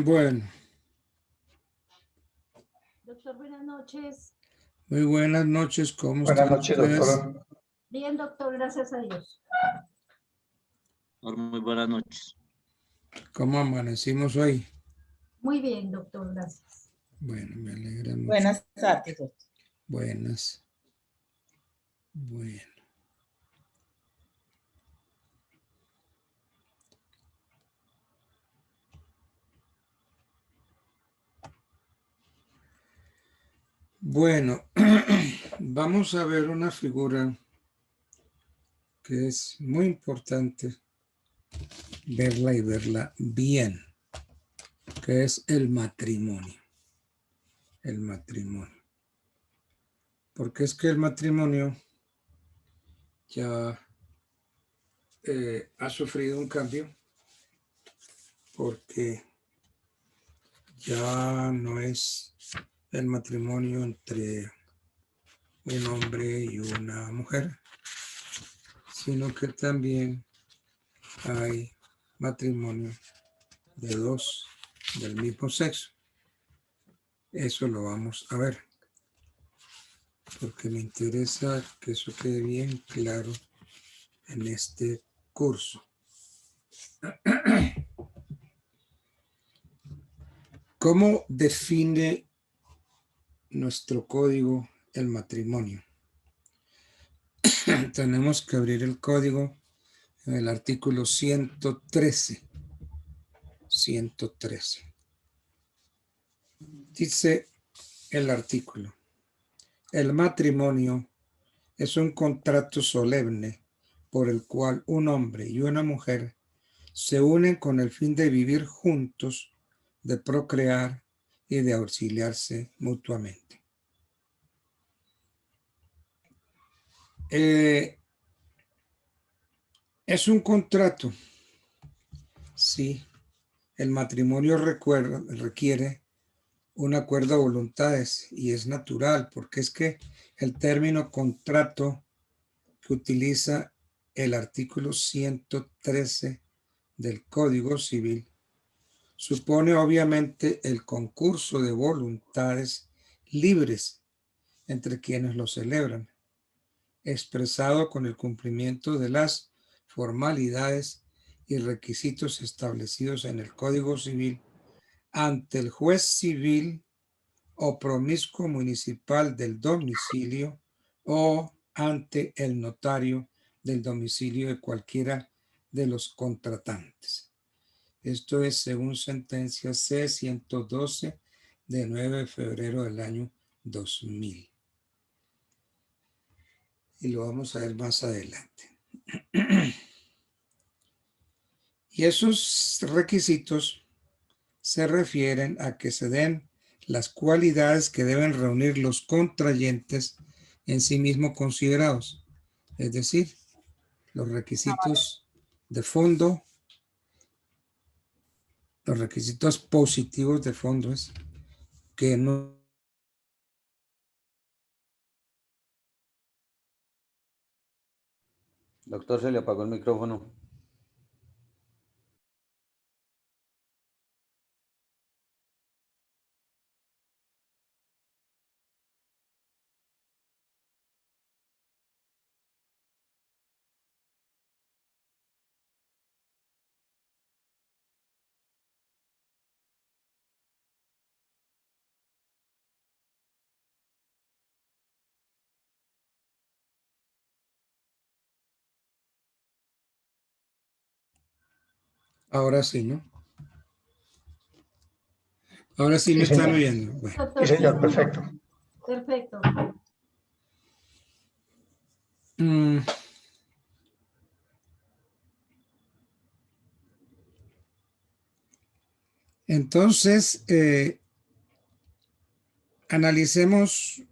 Bueno. Doctor, buenas noches. Muy buenas noches, ¿cómo están Buenas noches, ustedes? doctor. Bien, doctor, gracias a Dios. Muy buenas noches. ¿Cómo amanecimos hoy? Muy bien, doctor, gracias. Bueno, me alegra mucho. Buenas tardes, doctor. Buenas. Bueno. Bueno, vamos a ver una figura que es muy importante verla y verla bien, que es el matrimonio. El matrimonio. Porque es que el matrimonio ya ha sufrido un cambio, porque ya no es el matrimonio entre un hombre y una mujer, sino que también hay matrimonio de dos del mismo sexo. Eso lo vamos a ver, porque me interesa que eso quede bien claro en este curso. ¿Cómo define nuestro código el matrimonio? Tenemos que abrir el código en el artículo 113. 113. Dice el artículo: el matrimonio es un contrato solemne por el cual un hombre y una mujer se unen con el fin de vivir juntos, de procrear y de auxiliarse mutuamente. Es un contrato. Sí, el matrimonio requiere un acuerdo de voluntades y es natural, porque es que el término contrato que utiliza el artículo 113 del Código Civil supone obviamente el concurso de voluntades libres entre quienes lo celebran, expresado con el cumplimiento de las formalidades y requisitos establecidos en el Código Civil ante el juez civil o promiscuo municipal del domicilio o ante el notario del domicilio de cualquiera de los contratantes. Esto es según sentencia C-112 de 9 de febrero del año 2000. Y lo vamos a ver más adelante. Y esos requisitos se refieren a que se den las cualidades que deben reunir los contrayentes en sí mismos considerados. Es decir, los requisitos de fondo, los requisitos positivos de fondo es que no. Doctor, se le apagó el micrófono. Ahora sí, ¿no? Ahora sí, Sí, me están señor. oyendo. Bueno. Doctor, Sí, señor, perfecto. Perfecto. Entonces, analicemos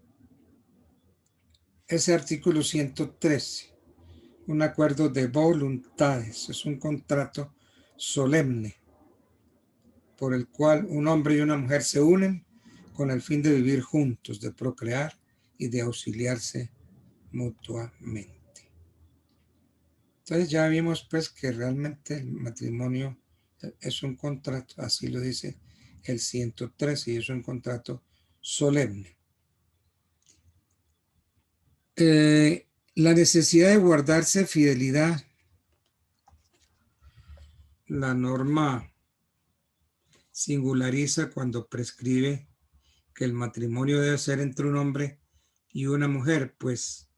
ese artículo 113. un acuerdo de voluntades, es un contrato solemne por el cual un hombre y una mujer se unen con el fin de vivir juntos, de procrear y de auxiliarse mutuamente. Entonces ya vimos pues que realmente el matrimonio es un contrato, así lo dice el 113, y es un contrato solemne. La necesidad de guardarse fidelidad. La norma singulariza cuando prescribe que el matrimonio debe ser entre un hombre y una mujer, pues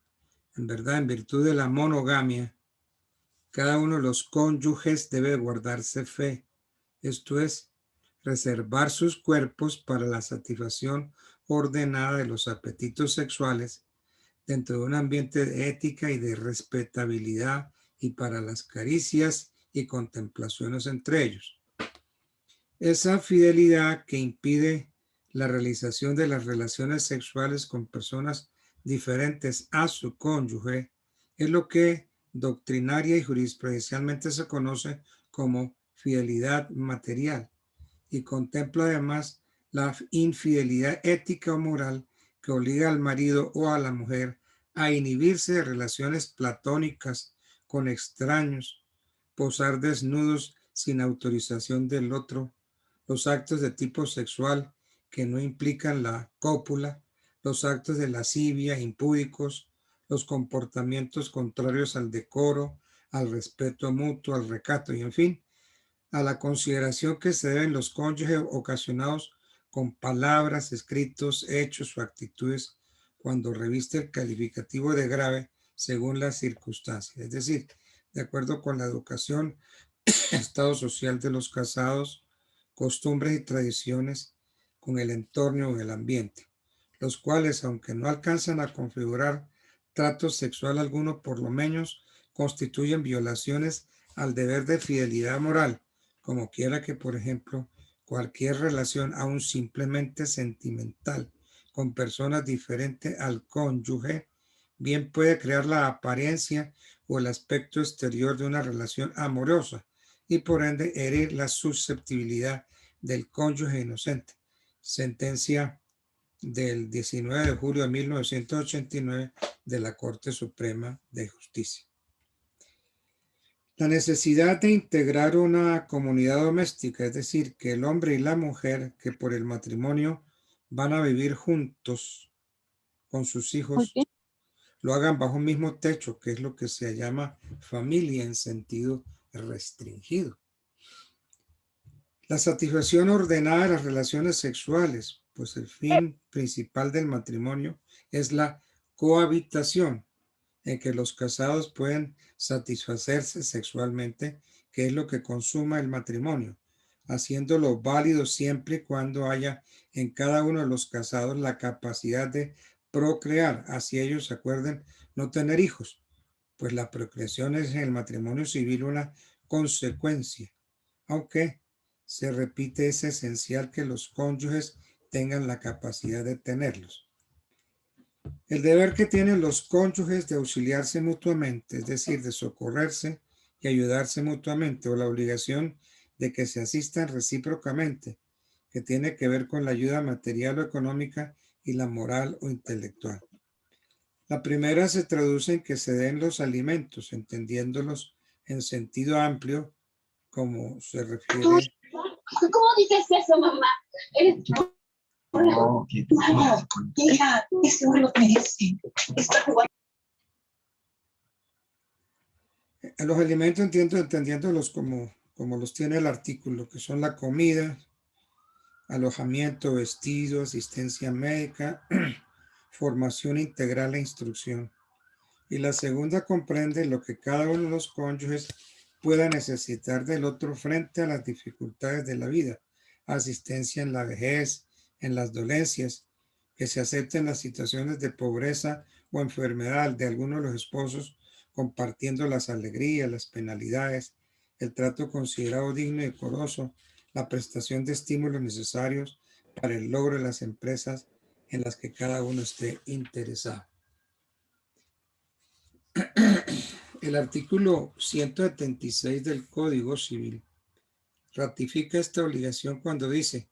en verdad, en virtud de la monogamia, cada uno de los cónyuges debe guardarse fe, esto es, reservar sus cuerpos para la satisfacción ordenada de los apetitos sexuales dentro de un ambiente de ética y de respetabilidad y para las caricias y contemplaciones entre ellos. Esa fidelidad que impide la realización de las relaciones sexuales con personas diferentes a su cónyuge es lo que doctrinaria y jurisprudencialmente se conoce como fidelidad material y contempla además la infidelidad ética o moral que obliga al marido o a la mujer a inhibirse de relaciones platónicas con extraños, posar desnudos sin autorización del otro, los actos de tipo sexual que no implican la cópula, los actos de lascivia impúdicos, los comportamientos contrarios al decoro, al respeto mutuo, al recato y en fin, a la consideración que se deben los cónyuges ocasionados con palabras, escritos, hechos o actitudes cuando reviste el calificativo de grave según las circunstancias. Es decir, de acuerdo con la educación, estado social de los casados, costumbres y tradiciones, con el entorno o el ambiente, los cuales, aunque no alcanzan a configurar trato sexual alguno, por lo menos constituyen violaciones al deber de fidelidad moral, como quiera que, por ejemplo, cualquier relación, aún simplemente sentimental, con personas diferentes al cónyuge, bien puede crear la apariencia o el aspecto exterior de una relación amorosa y por ende herir la susceptibilidad del cónyuge inocente. Sentencia del 19 de julio de 1989 de la Corte Suprema de Justicia. La necesidad de integrar una comunidad doméstica, es decir, que el hombre y la mujer que por el matrimonio van a vivir juntos con sus hijos, lo hagan bajo un mismo techo, que es lo que se llama familia en sentido restringido. La satisfacción ordenada de las relaciones sexuales, pues el fin principal del matrimonio es la cohabitación, en que los casados pueden satisfacerse sexualmente, que es lo que consuma el matrimonio, haciéndolo válido siempre y cuando haya en cada uno de los casados la capacidad de procrear, así ellos se acuerden no tener hijos, pues la procreación es en el matrimonio civil una consecuencia, aunque se repite, es esencial que los cónyuges tengan la capacidad de tenerlos. El deber que tienen los cónyuges de auxiliarse mutuamente, es decir, de socorrerse y ayudarse mutuamente, o la obligación de que se asistan recíprocamente, que tiene que ver con la ayuda material o económica y la moral o intelectual. La primera se traduce en que se den los alimentos, entendiéndolos en sentido amplio, como se refiere. ¿Cómo dices eso, mamá? No, hija, ese hombre lo merece. Está jugando. Los alimentos entendiéndolos como los tiene el artículo, que son la comida, alojamiento, vestido, asistencia médica, formación integral e instrucción. Y la segunda comprende lo que cada uno de los cónyuges pueda necesitar del otro frente a las dificultades de la vida, asistencia en la vejez, en las dolencias, que se acepten las situaciones de pobreza o enfermedad de alguno de los esposos, compartiendo las alegrías, las penalidades, el trato considerado digno y decoroso, la prestación de estímulos necesarios para el logro de las empresas en las que cada uno esté interesado. El artículo 176 del Código Civil ratifica esta obligación cuando dice,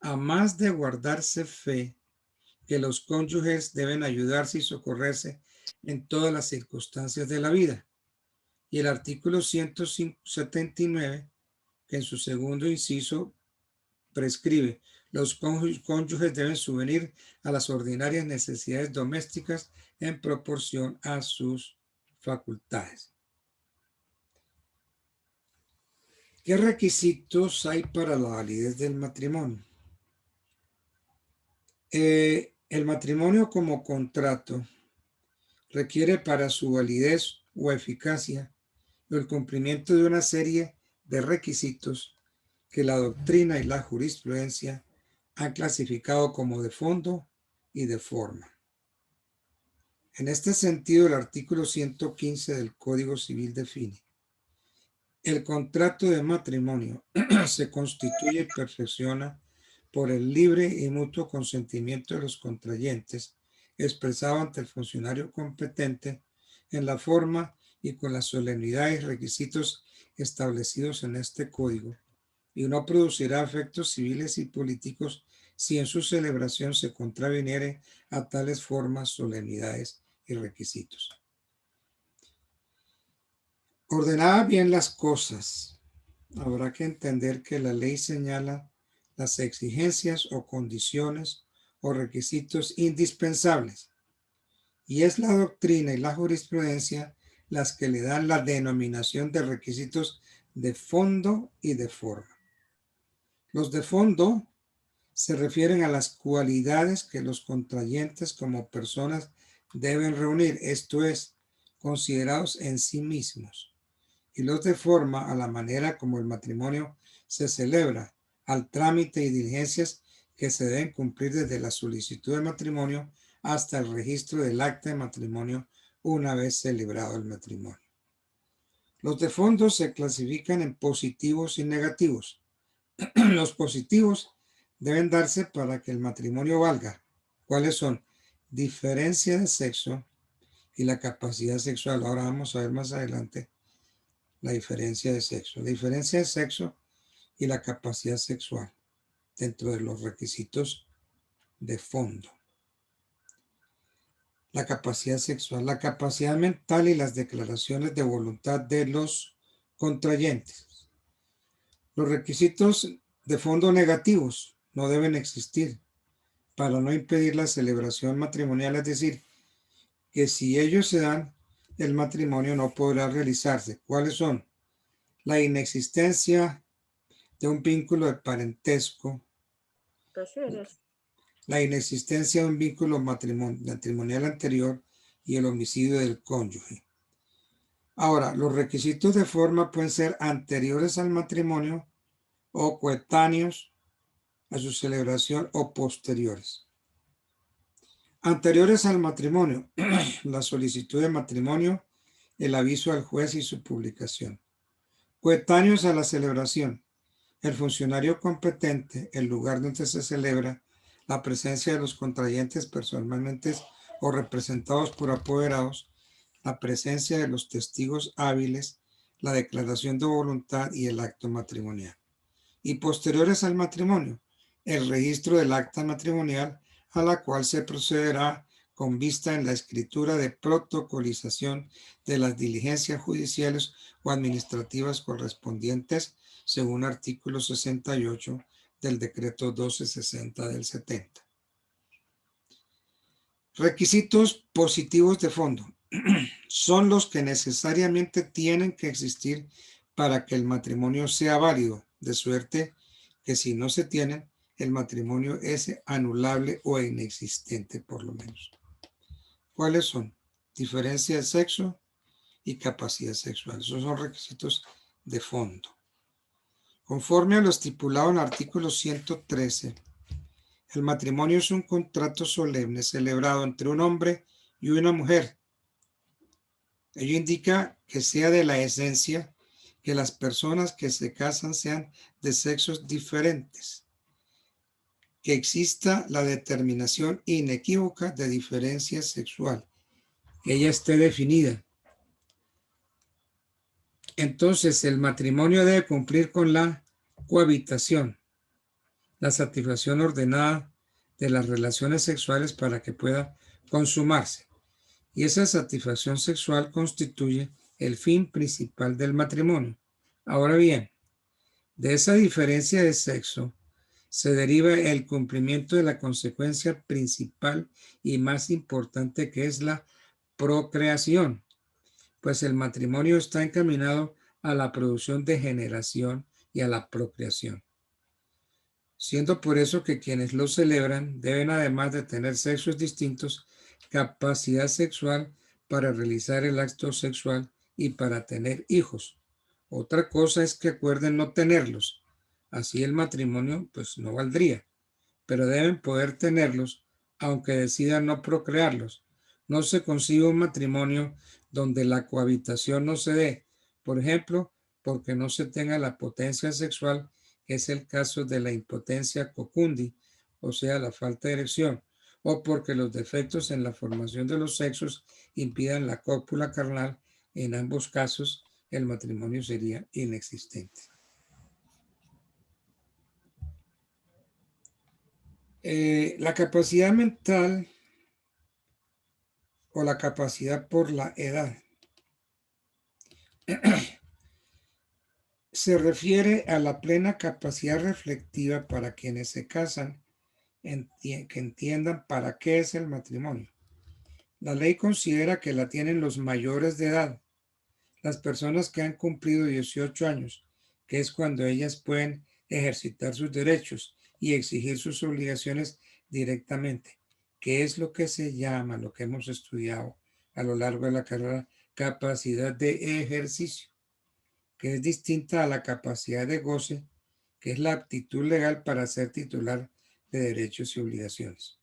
a más de guardarse fe, que los cónyuges deben ayudarse y socorrerse en todas las circunstancias de la vida. Y el artículo 179, que en su segundo inciso prescribe, los cónyuges deben subvenir a las ordinarias necesidades domésticas en proporción a sus facultades. ¿Qué requisitos hay para la validez del matrimonio? El matrimonio como contrato requiere para su validez o eficacia el cumplimiento de una serie de requisitos que la doctrina y la jurisprudencia han clasificado como de fondo y de forma. En este sentido, el artículo 115 del Código Civil define: el contrato de matrimonio se constituye y perfecciona por el libre y mutuo consentimiento de los contrayentes, expresado ante el funcionario competente en la forma y con la solemnidad y requisitos establecidos en este código, y no producirá efectos civiles y políticos si en su celebración se contraviniere a tales formas, solemnidades y requisitos. Ordenada bien las cosas, habrá que entender que la ley señala las exigencias o condiciones o requisitos indispensables, y es la doctrina y la jurisprudencia las que le dan la denominación de requisitos de fondo y de forma. Los de fondo se refieren a las cualidades que los contrayentes como personas deben reunir, esto es, considerados en sí mismos, y los de forma a la manera como el matrimonio se celebra, al trámite y diligencias que se deben cumplir desde la solicitud de matrimonio hasta el registro del acta de matrimonio una vez celebrado el matrimonio. Los de fondo se clasifican en positivos y negativos. Los positivos deben darse para que el matrimonio valga. ¿Cuáles son? Diferencia de sexo y la capacidad sexual. Ahora vamos a ver más adelante la diferencia de sexo. La diferencia de sexo y la capacidad sexual dentro de los requisitos de fondo. La capacidad sexual, la capacidad mental y las declaraciones de voluntad de los contrayentes. Los requisitos de fondo negativos no deben existir para no impedir la celebración matrimonial, es decir, que si ellos se dan, el matrimonio no podrá realizarse. ¿Cuáles son? La inexistencia de un vínculo de parentesco, la inexistencia de un vínculo matrimonial anterior y el homicidio del cónyuge. Ahora, los requisitos de forma pueden ser anteriores al matrimonio o coetáneos a su celebración o posteriores. Anteriores al matrimonio, la solicitud de matrimonio, el aviso al juez y su publicación. Coetáneos a la celebración, el funcionario competente, el lugar donde se celebra, la presencia de los contrayentes personalmente o representados por apoderados, la presencia de los testigos hábiles, la declaración de voluntad y el acto matrimonial. Y posteriores al matrimonio, el registro del acta matrimonial, a la cual se procederá con vista en la escritura de protocolización de las diligencias judiciales o administrativas correspondientes según artículo 68 del decreto 1260 del 70. Requisitos positivos de fondo son los que necesariamente tienen que existir para que el matrimonio sea válido, de suerte que si no se tienen, el matrimonio es anulable o inexistente por lo menos. ¿Cuáles son? Diferencia de sexo y capacidad sexual. Esos son requisitos de fondo. Conforme a lo estipulado en el artículo 113, el matrimonio es un contrato solemne celebrado entre un hombre y una mujer. Ello indica que sea de la esencia que las personas que se casan sean de sexos diferentes, que exista la determinación inequívoca de diferencia sexual, que ella esté definida. Entonces, el matrimonio debe cumplir con la cohabitación, la satisfacción ordenada de las relaciones sexuales para que pueda consumarse. Y esa satisfacción sexual constituye el fin principal del matrimonio. Ahora bien, de esa diferencia de sexo se deriva el cumplimiento de la consecuencia principal y más importante, que es la procreación, pues el matrimonio está encaminado a la producción de generación y a la procreación. Siendo por eso que quienes lo celebran deben, además de tener sexos distintos, capacidad sexual para realizar el acto sexual y para tener hijos. Otra cosa es que acuerden no tenerlos. Así el matrimonio pues no valdría, pero deben poder tenerlos aunque decidan no procrearlos. No se concibe un matrimonio donde la cohabitación no se dé, por ejemplo, porque no se tenga la potencia sexual, que es el caso de la impotencia cocundi, o sea, la falta de erección, o porque los defectos en la formación de los sexos impidan la cópula carnal. En ambos casos, el matrimonio sería inexistente. La capacidad mental o la capacidad por la edad se refiere a la plena capacidad reflexiva para quienes se casan, que entiendan para qué es el matrimonio. La ley considera que la tienen los mayores de edad, las personas que han cumplido 18 años, que es cuando ellas pueden ejercitar sus derechos y exigir sus obligaciones directamente, que es lo que se llama, lo que hemos estudiado a lo largo de la carrera, capacidad de ejercicio, que es distinta a la capacidad de goce, que es la aptitud legal para ser titular de derechos y obligaciones.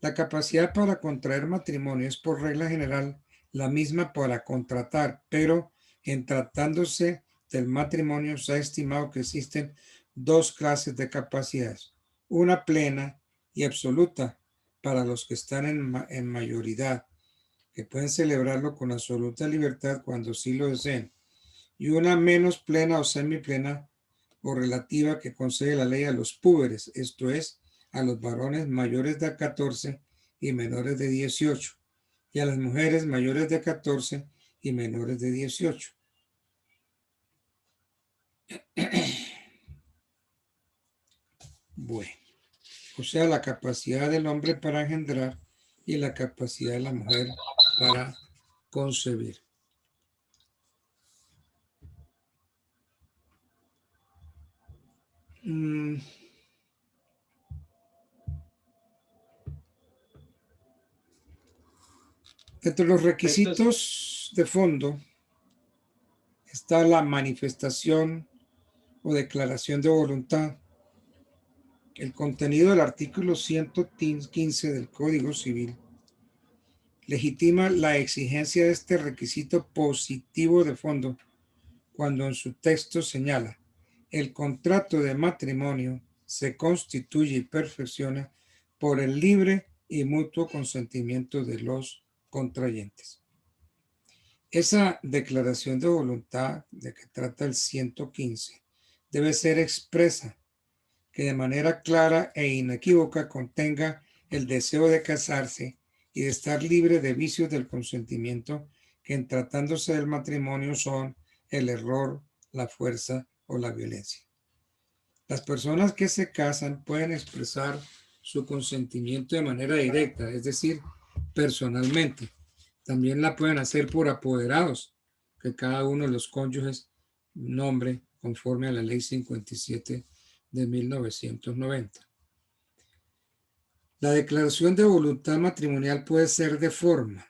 La capacidad para contraer matrimonio es por regla general la misma para contratar, pero en tratándose del matrimonio se ha estimado que existen dos clases de capacidades, una plena y absoluta para los que están en mayoridad, que pueden celebrarlo con absoluta libertad cuando sí lo deseen, y una menos plena o semiplena o relativa que concede la ley a los púberes, esto es, a los varones mayores de 14 y menores de 18, y a las mujeres mayores de 14 y menores de 18. Bueno, o sea, la capacidad del hombre para engendrar y la capacidad de la mujer para concebir. Entre los requisitos de fondo está la manifestación o declaración de voluntad. El contenido del artículo 115 del Código Civil legitima la exigencia de este requisito positivo de fondo cuando en su texto señala: el contrato de matrimonio se constituye y perfecciona por el libre y mutuo consentimiento de los contrayentes. Esa declaración de voluntad de que trata el 115 debe ser expresa, que de manera clara e inequívoca contenga el deseo de casarse y de estar libre de vicios del consentimiento, que en tratándose del matrimonio son el error, la fuerza o la violencia. Las personas que se casan pueden expresar su consentimiento de manera directa, es decir, personalmente. También la pueden hacer por apoderados, que cada uno de los cónyuges nombre conforme a la ley 57 de 1990. La declaración de voluntad matrimonial puede ser de forma,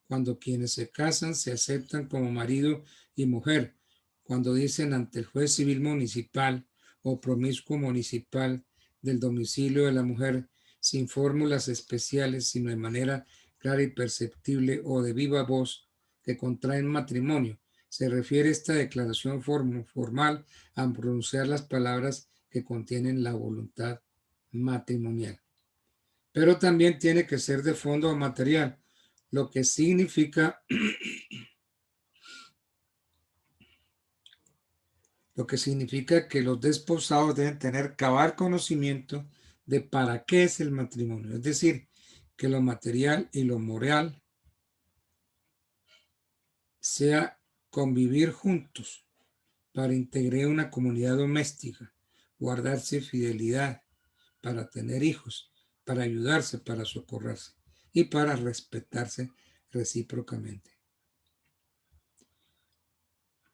cuando quienes se casan se aceptan como marido y mujer, cuando dicen ante el juez civil municipal o promiscuo municipal del domicilio de la mujer, sin fórmulas especiales, sino de manera clara y perceptible o de viva voz, que contraen matrimonio. Se refiere esta declaración formal a pronunciar las palabras que contienen la voluntad matrimonial. Pero también tiene que ser de fondo o material, lo que significa lo que significa que los desposados deben tener cabal conocimiento de para qué es el matrimonio, es decir, que lo material y lo moral sea convivir juntos para integrar una comunidad doméstica, guardarse fidelidad, para tener hijos, para ayudarse, para socorrerse y para respetarse recíprocamente.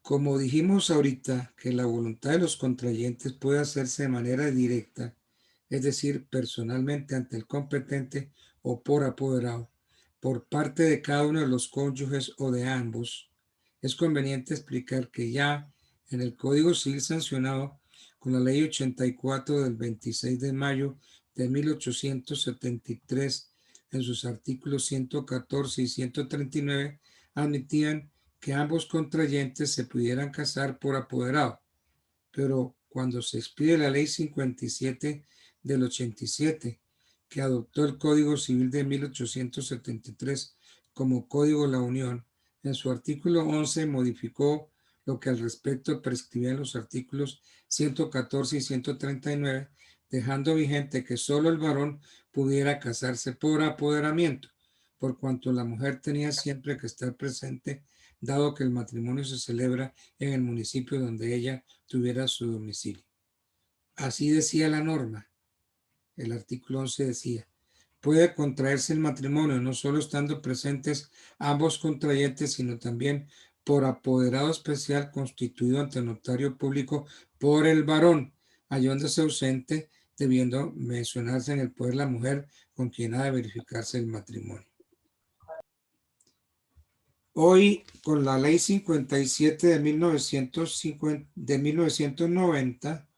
Como dijimos ahorita, que la voluntad de los contrayentes puede hacerse de manera directa, es decir, personalmente ante el competente o por apoderado, por parte de cada uno de los cónyuges o de ambos, es conveniente explicar que ya en el Código Civil sancionado con la Ley 84 del 26 de mayo de 1873, en sus artículos 114 y 139, admitían que ambos contrayentes se pudieran casar por apoderado, pero cuando se expide la Ley 57 del 87, que adoptó el Código Civil de 1873 como Código de la Unión, en su artículo 11 modificó lo que al respecto prescribían los artículos 114 y 139, dejando vigente que solo el varón pudiera casarse por apoderamiento, por cuanto la mujer tenía siempre que estar presente, dado que el matrimonio se celebra en el municipio donde ella tuviera su domicilio. Así decía la norma. El artículo 11 decía: puede contraerse el matrimonio no solo estando presentes ambos contrayentes, sino también por apoderado especial constituido ante notario público por el varón, hallándose ausente, debiendo mencionarse en el poder la mujer con quien ha de verificarse el matrimonio. Hoy, con la Ley 57 de 1990,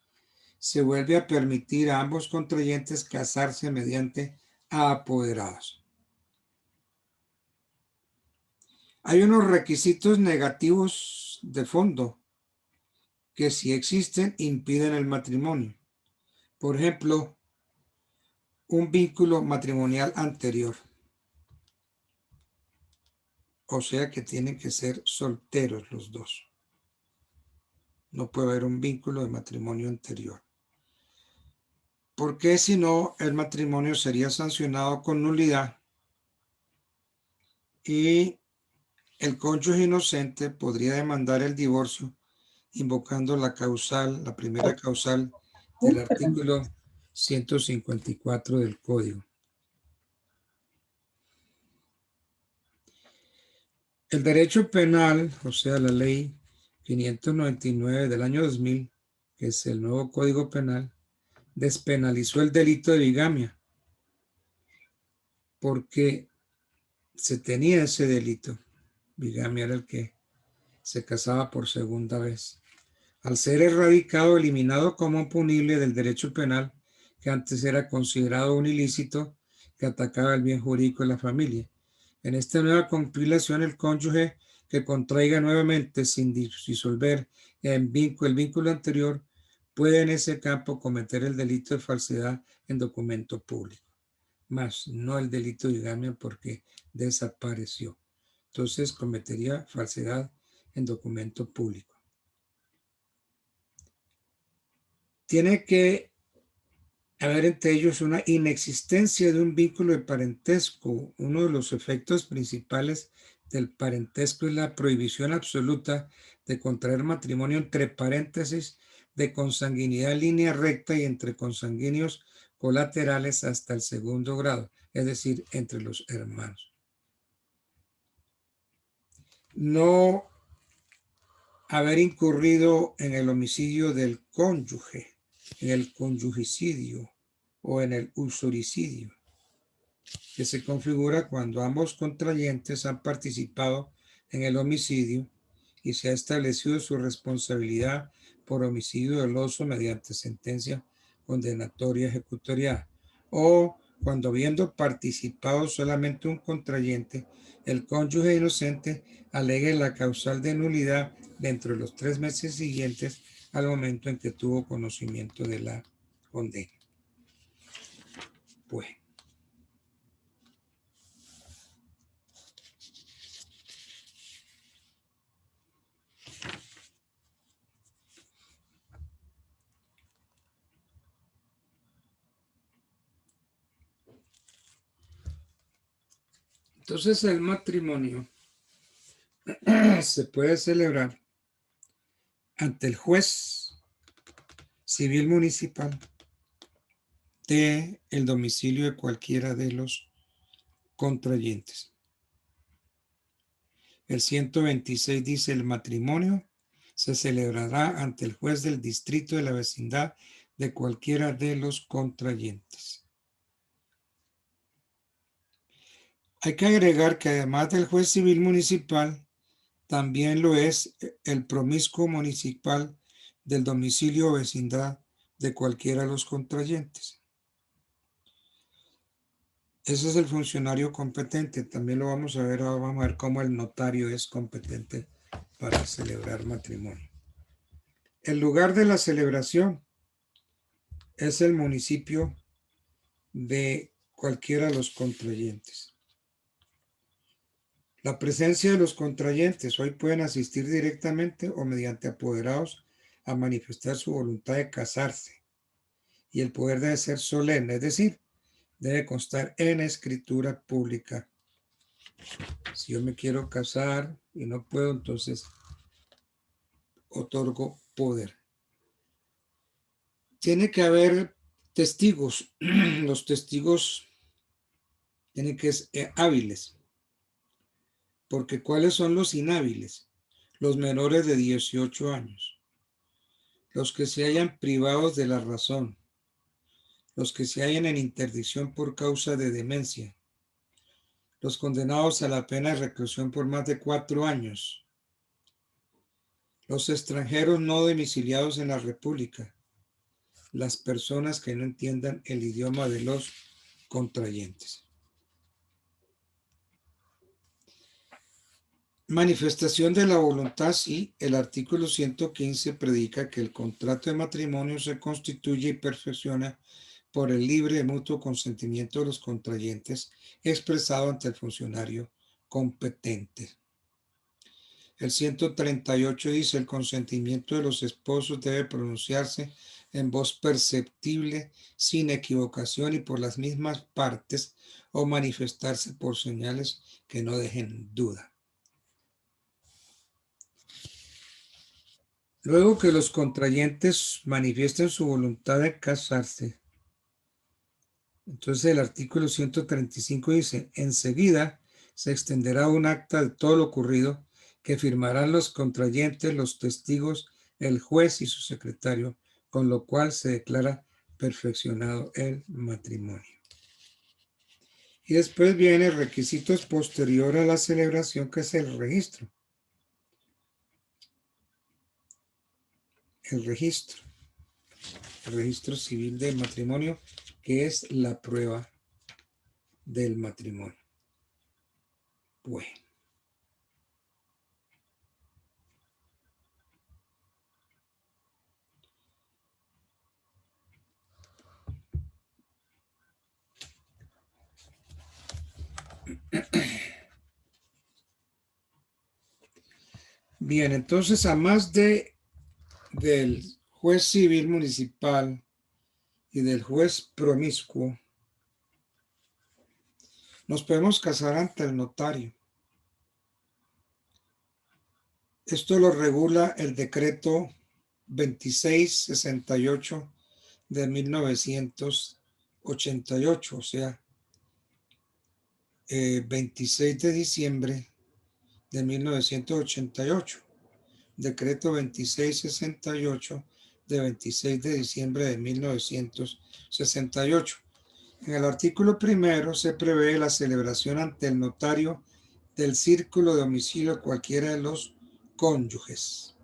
se vuelve a permitir a ambos contrayentes casarse mediante apoderados. Hay unos requisitos negativos de fondo que, si existen, impiden el matrimonio. Por ejemplo, un vínculo matrimonial anterior. O sea que tienen que ser solteros los dos. No puede haber un vínculo de matrimonio anterior. Porque si no, el matrimonio sería sancionado con nulidad y el cónyuge inocente podría demandar el divorcio invocando la primera causal del artículo 154 del Código. El derecho penal, o sea, la ley 599 del año 2000, que es el nuevo Código Penal, despenalizó el delito de bigamia porque se tenía ese delito. Bigamia era el que se casaba por segunda vez. Al ser erradicado, eliminado como punible del derecho penal, que antes era considerado un ilícito que atacaba el bien jurídico de la familia. En esta nueva compilación, el cónyuge que contraiga nuevamente sin disolver el vínculo anterior puede en ese campo cometer el delito de falsedad en documento público, más no el delito de bigamia porque desapareció. Entonces cometería falsedad en documento público. Tiene que haber entre ellos una inexistencia de un vínculo de parentesco. Uno de los efectos principales del parentesco es la prohibición absoluta de contraer matrimonio entre paréntesis de consanguinidad en línea recta y entre consanguíneos colaterales hasta el segundo grado, es decir, entre los hermanos. No haber incurrido en el homicidio del cónyuge, en el conyugicidio o en el usuricidio, que se configura cuando ambos contrayentes han participado en el homicidio y se ha establecido su responsabilidad por homicidio doloso mediante sentencia condenatoria ejecutoriada, o cuando, habiendo participado solamente un contrayente, el cónyuge inocente alegue la causal de nulidad dentro de los 3 meses siguientes al momento en que tuvo conocimiento de la condena. Pues, Entonces el matrimonio se puede celebrar ante el juez civil municipal de el domicilio de cualquiera de los contrayentes. El 126 dice: el matrimonio se celebrará ante el juez del distrito de la vecindad de cualquiera de los contrayentes. Hay que agregar que además del juez civil municipal, también lo es el promiscuo municipal del domicilio o vecindad de cualquiera de los contrayentes. Ese es el funcionario competente. También lo vamos a ver, ahora vamos a ver cómo el notario es competente para celebrar matrimonio. El lugar de la celebración es el municipio de cualquiera de los contrayentes. La presencia de los contrayentes hoy pueden asistir directamente o mediante apoderados a manifestar su voluntad de casarse, y el poder debe ser solemne, es decir, debe constar en escritura pública. Si yo me quiero casar y no puedo, entonces otorgo poder. Tiene que haber testigos. Los testigos tienen que ser hábiles. Porque ¿cuáles son los inhábiles? Los menores de 18 años. Los que se hayan privados de la razón. Los que se hallen en interdicción por causa de demencia. Los condenados a la pena de reclusión por más de 4 años. Los extranjeros no domiciliados en la República. Las personas que no entiendan el idioma de los contrayentes. Manifestación de la voluntad, sí. El artículo 115 predica que el contrato de matrimonio se constituye y perfecciona por el libre y mutuo consentimiento de los contrayentes expresado ante el funcionario competente. El 138 dice: el consentimiento de los esposos debe pronunciarse en voz perceptible, sin equivocación y por las mismas partes, o manifestarse por señales que no dejen duda. Luego que los contrayentes manifiesten su voluntad de casarse, entonces el artículo 135 dice: enseguida se extenderá un acta de todo lo ocurrido que firmarán los contrayentes, los testigos, el juez y su secretario, con lo cual se declara perfeccionado el matrimonio. Y después viene requisitos posterior a la celebración, que es el registro. El registro civil del matrimonio, que es la prueba del matrimonio. Bueno. Bien, entonces, a más del juez civil municipal y del juez promiscuo, nos podemos casar ante el notario. Esto lo regula el decreto 2668 de 1988, o sea, 26 de diciembre de 1988. Decreto 2668 de 26 de diciembre de 1968. En el artículo primero se prevé la celebración ante el notario del círculo de domicilio de cualquiera de los cónyuges.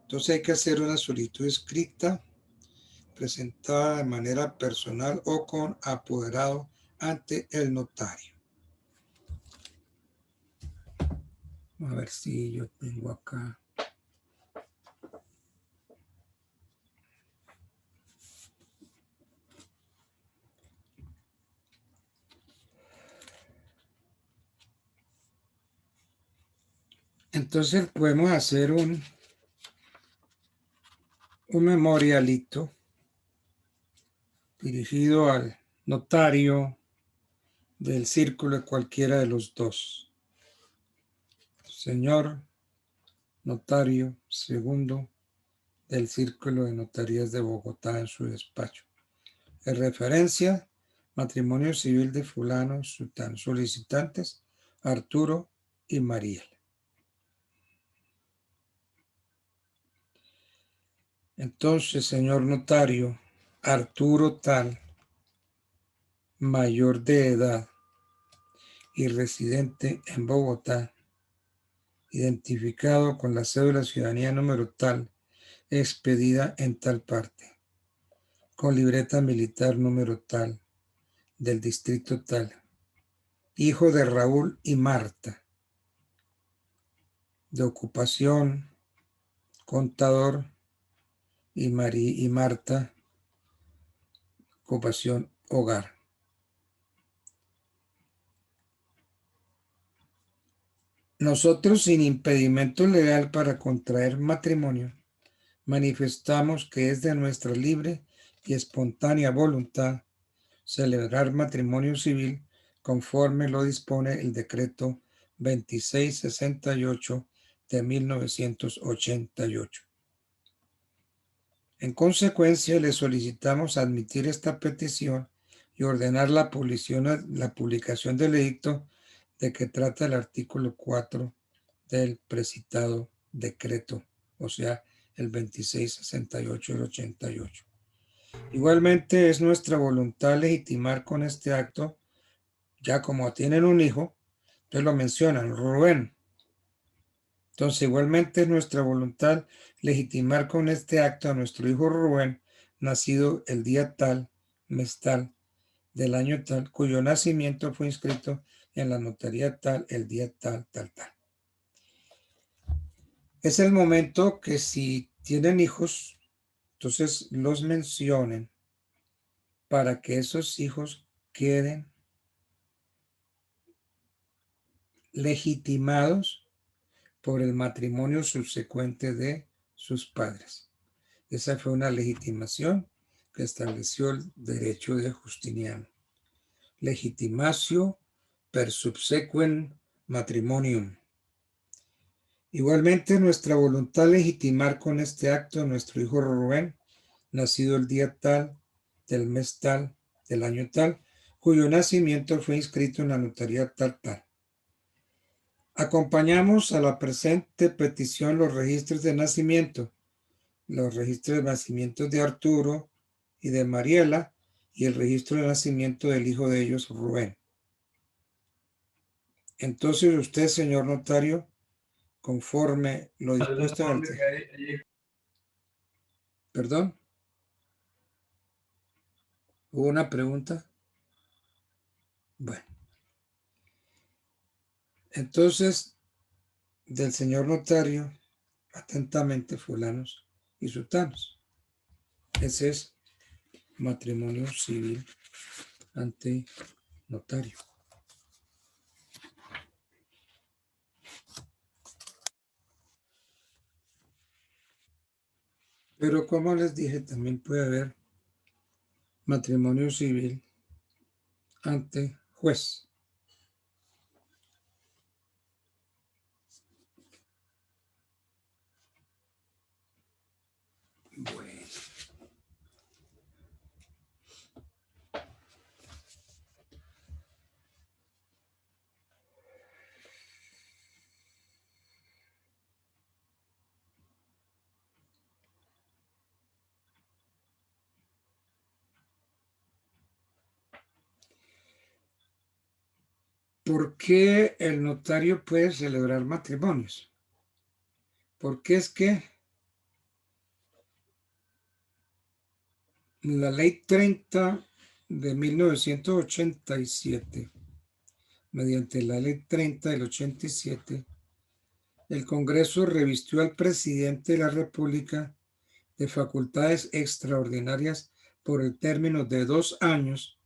Entonces hay que hacer una solicitud escrita, presentada de manera personal o con apoderado ante el notario. A ver si yo tengo acá. Entonces podemos hacer un memorialito dirigido al notario del círculo de cualquiera de los dos. Señor notario segundo del Círculo de Notarías de Bogotá en su despacho. En referencia, matrimonio civil de fulano, sutano. Solicitantes, Arturo y Mariela. Entonces, señor notario, Arturo tal, mayor de edad y residente en Bogotá, identificado con la cédula de ciudadanía número tal, expedida en tal parte, con libreta militar número tal, del distrito tal, hijo de Raúl y Marta, de ocupación, contador, y Marta, ocupación, hogar. Nosotros, sin impedimento legal para contraer matrimonio, manifestamos que es de nuestra libre y espontánea voluntad celebrar matrimonio civil conforme lo dispone el decreto 2668 de 1988. En consecuencia, le solicitamos admitir esta petición y ordenar la publicación del edicto de que trata el artículo 4 del precitado decreto, o sea, el 2668 del 88. Igualmente es nuestra voluntad legitimar con este acto, ya como tienen un hijo, entonces lo mencionan, Rubén. Entonces igualmente es nuestra voluntad legitimar con este acto a nuestro hijo Rubén, nacido el día tal, mes tal, del año tal, cuyo nacimiento fue inscrito en la notaría tal, el día tal, tal, tal. Es el momento que si tienen hijos, entonces los mencionen para que esos hijos queden legitimados por el matrimonio subsecuente de sus padres. Esa fue una legitimación que estableció el derecho de Justiniano. Legitimatio per subsequent matrimonium. Igualmente, nuestra voluntad legitimar con este acto a nuestro hijo Rubén, nacido el día tal, del mes tal, del año tal, cuyo nacimiento fue inscrito en la notaría tal, tal. Acompañamos a la presente petición los registros de nacimiento, los registros de nacimiento de Arturo y de Mariela y el registro de nacimiento del hijo de ellos, Rubén. Entonces usted, señor notario, conforme lo dispuesto en el... ¿Perdón? ¿Hubo una pregunta? Bueno. Entonces, del señor notario, atentamente fulanos y sutanos. Ese es matrimonio civil ante notario. Pero como les dije, también puede haber matrimonio civil ante juez. Bueno. ¿Por qué el notario puede celebrar matrimonios? Porque es que la ley 30 de 1987, mediante la ley 30 del 87, el Congreso revistió al presidente de la República de facultades extraordinarias por el término de 2 años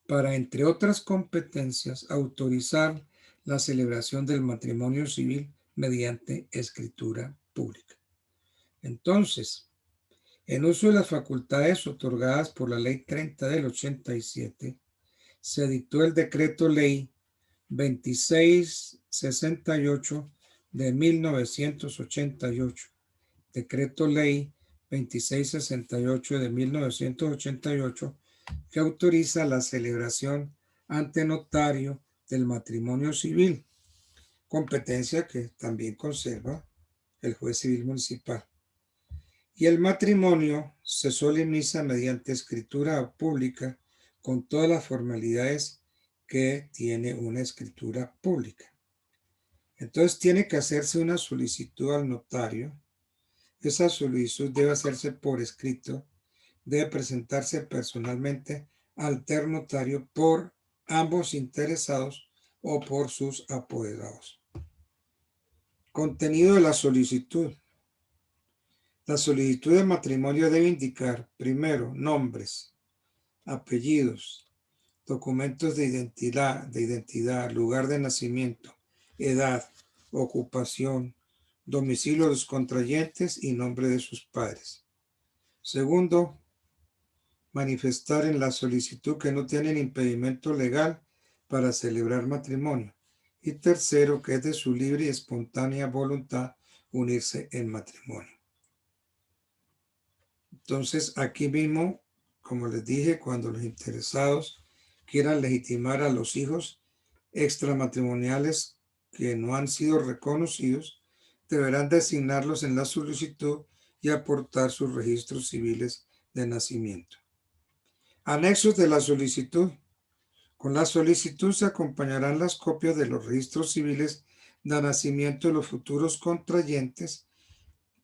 para, entre otras competencias, autorizar la celebración del matrimonio civil mediante escritura pública. Entonces, en uso de las facultades otorgadas por la Ley 30 del 87, se dictó el decreto ley 2668 de 1988. Decreto ley 2668 de 1988 que autoriza la celebración ante notario del matrimonio civil, competencia que también conserva el juez civil municipal. Y el matrimonio se solemniza mediante escritura pública con todas las formalidades que tiene una escritura pública. Entonces tiene que hacerse una solicitud al notario. Esa solicitud debe hacerse por escrito, debe presentarse personalmente al notario por ambos interesados o por sus apoderados. Contenido de la solicitud. La solicitud de matrimonio debe indicar, primero, nombres, apellidos, documentos de identidad, lugar de nacimiento, edad, ocupación, domicilio de los contrayentes y nombre de sus padres. Segundo, manifestar en la solicitud que no tienen impedimento legal para celebrar matrimonio. Y tercero, que es de su libre y espontánea voluntad unirse en matrimonio. Entonces, aquí mismo, como les dije, cuando los interesados quieran legitimar a los hijos extramatrimoniales que no han sido reconocidos, deberán designarlos en la solicitud y aportar sus registros civiles de nacimiento. Anexos de la solicitud. Con la solicitud se acompañarán las copias de los registros civiles de nacimiento de los futuros contrayentes,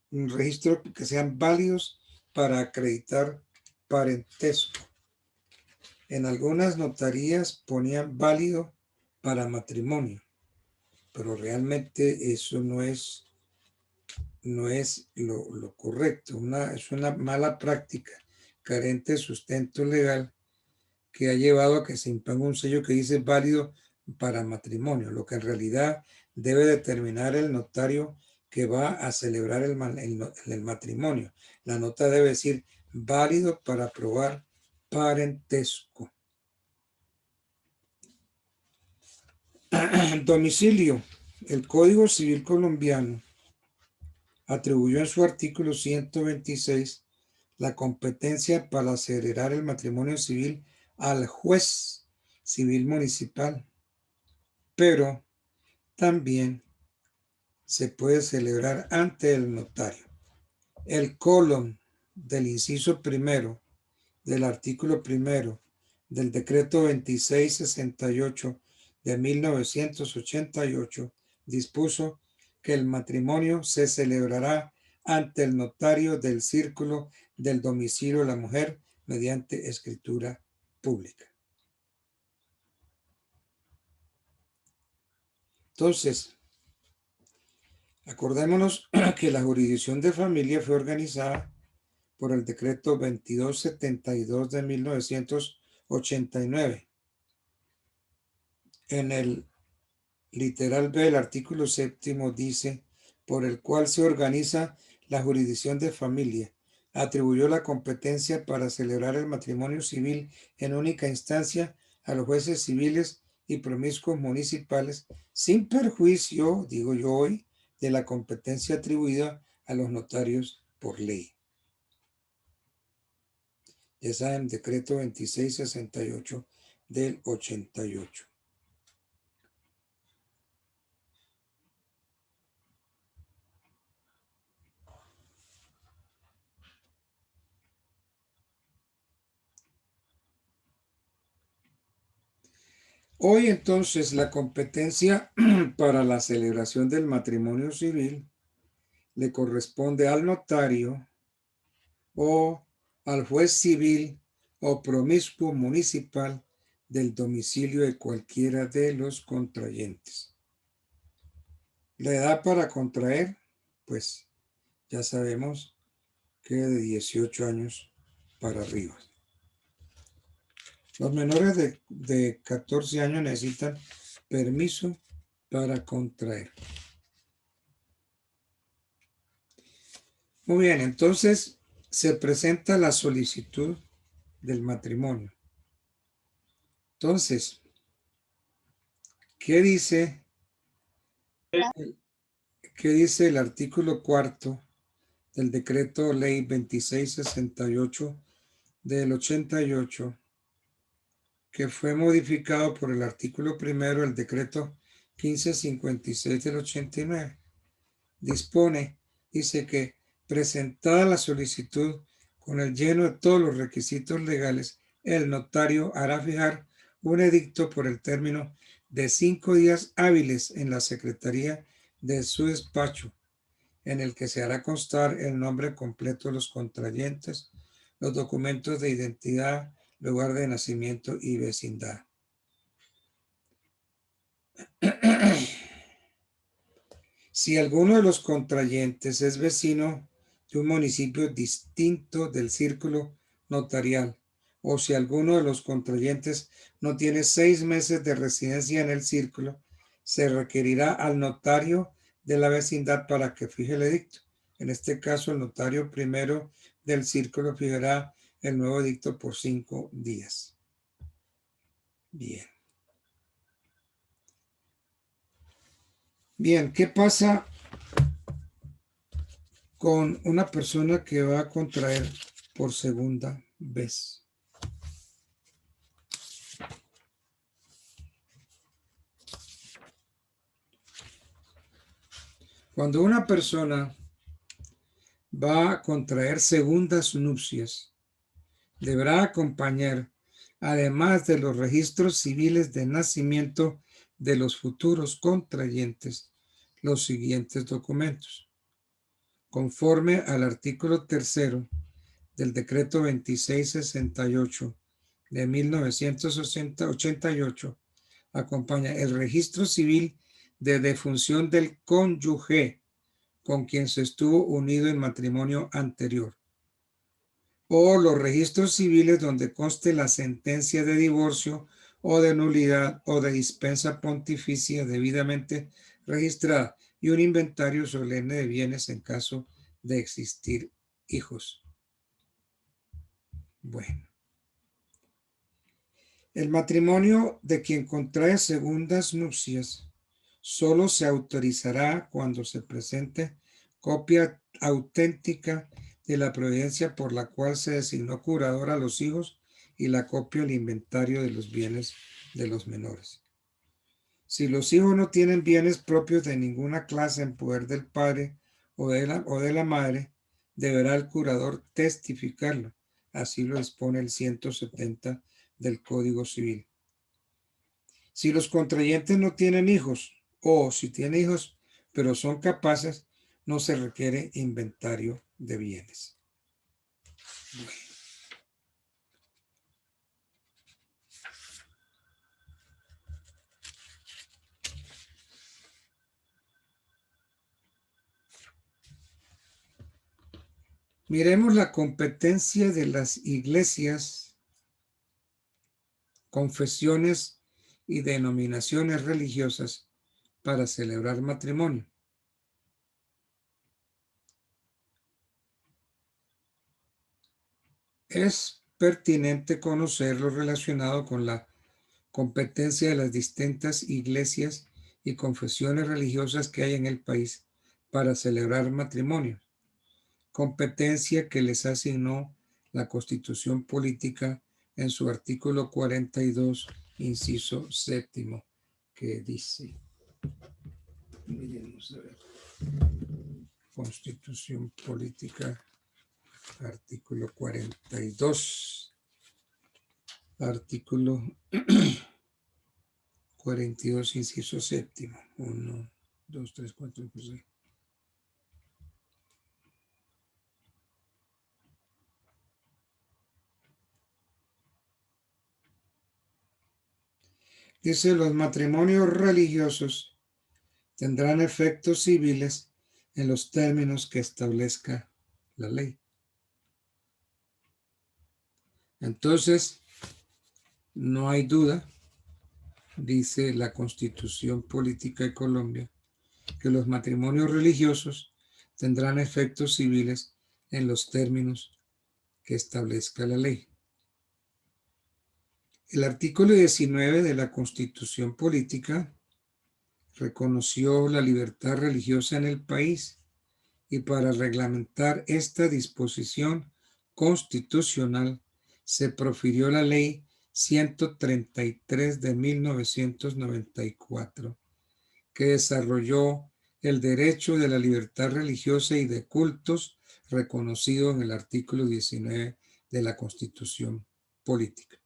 un registro que sean válidos para acreditar parentesco. En algunas notarías ponían válido para matrimonio, pero realmente eso no es lo correcto. Es una mala práctica carente de sustento legal que ha llevado a que se imponga un sello que dice válido para matrimonio, lo que en realidad debe determinar el notario que va a celebrar el matrimonio. La nota debe decir válido para probar parentesco. Domicilio. El Código Civil colombiano atribuyó en su artículo 126 la competencia para celebrar el matrimonio civil al juez civil municipal, pero también se puede celebrar ante el notario. El colon del inciso primero del artículo primero del decreto 2668 de 1988 dispuso que el matrimonio se celebrará ante el notario del círculo del domicilio de la mujer mediante escritura pública. Entonces, acordémonos que la jurisdicción de familia fue organizada por el decreto 2272 de 1989. En el literal B del artículo séptimo dice, por el cual se organiza la jurisdicción de familia, atribuyó la competencia para celebrar el matrimonio civil en única instancia a los jueces civiles y promiscuos municipales, sin perjuicio, digo yo hoy, de la competencia atribuida a los notarios por ley. Ya saben, decreto 2668 del 88. Hoy entonces la competencia para la celebración del matrimonio civil le corresponde al notario o al juez civil o promiscuo municipal del domicilio de cualquiera de los contrayentes. La edad para contraer, pues ya sabemos que de 18 años para arriba. Los menores de 14 años necesitan permiso para contraer. Muy bien, entonces se presenta la solicitud del matrimonio. Entonces, ¿qué dice? ¿Qué dice el artículo 4 del decreto ley 2668 del 88, que fue modificado por el artículo primero del decreto 1556 del 89? Dice que presentada la solicitud con el lleno de todos los requisitos legales, el notario hará fijar un edicto por el término de 5 días hábiles en la secretaría de su despacho, en el que se hará constar el nombre completo de los contrayentes, los documentos de identidad, lugar de nacimiento y vecindad. Si alguno de los contrayentes es vecino de un municipio distinto del círculo notarial, o si alguno de los contrayentes no tiene 6 meses de residencia en el círculo, se requerirá al notario de la vecindad para que fije el edicto. En este caso, el notario primero del círculo fijará el nuevo edicto por 5 días. Bien. Bien, ¿qué pasa con una persona que va a contraer por segunda vez? Cuando una persona va a contraer segundas nupcias, deberá acompañar, además de los registros civiles de nacimiento de los futuros contrayentes, los siguientes documentos. Conforme al artículo 3 del decreto 2668 de 1988, acompaña el registro civil de defunción del cónyuge con quien se estuvo unido en matrimonio anterior, o los registros civiles donde conste la sentencia de divorcio o de nulidad o de dispensa pontificia debidamente registrada, y un inventario solemne de bienes en caso de existir hijos. Bueno. El matrimonio de quien contrae segundas nupcias solo se autorizará cuando se presente copia auténtica de la providencia por la cual se designó curador a los hijos y la copia del inventario de los bienes de los menores. Si los hijos no tienen bienes propios de ninguna clase en poder del padre o de la madre, deberá el curador testificarlo. Así lo dispone el 170 del Código Civil. Si los contrayentes no tienen hijos, o si tienen hijos pero son capaces, no se requiere inventario de bienes. Bueno. Miremos la competencia de las iglesias, confesiones y denominaciones religiosas para celebrar matrimonio. Es pertinente conocer lo relacionado con la competencia de las distintas iglesias y confesiones religiosas que hay en el país para celebrar matrimonio. Competencia que les asignó la Constitución Política en su artículo 42, inciso 7, que dice, miremos a ver, Constitución Política, artículo 42, artículo 42, inciso 7, 1, 2, 3, 4, 5, 6. Dice, los matrimonios religiosos tendrán efectos civiles en los términos que establezca la ley. Entonces, no hay duda, dice la Constitución Política de Colombia, que los matrimonios religiosos tendrán efectos civiles en los términos que establezca la ley. El artículo 19 de la Constitución Política reconoció la libertad religiosa en el país y para reglamentar esta disposición constitucional se profirió la Ley 133 de 1994, que desarrolló el derecho de la libertad religiosa y de cultos reconocido en el artículo 19 de la Constitución Política.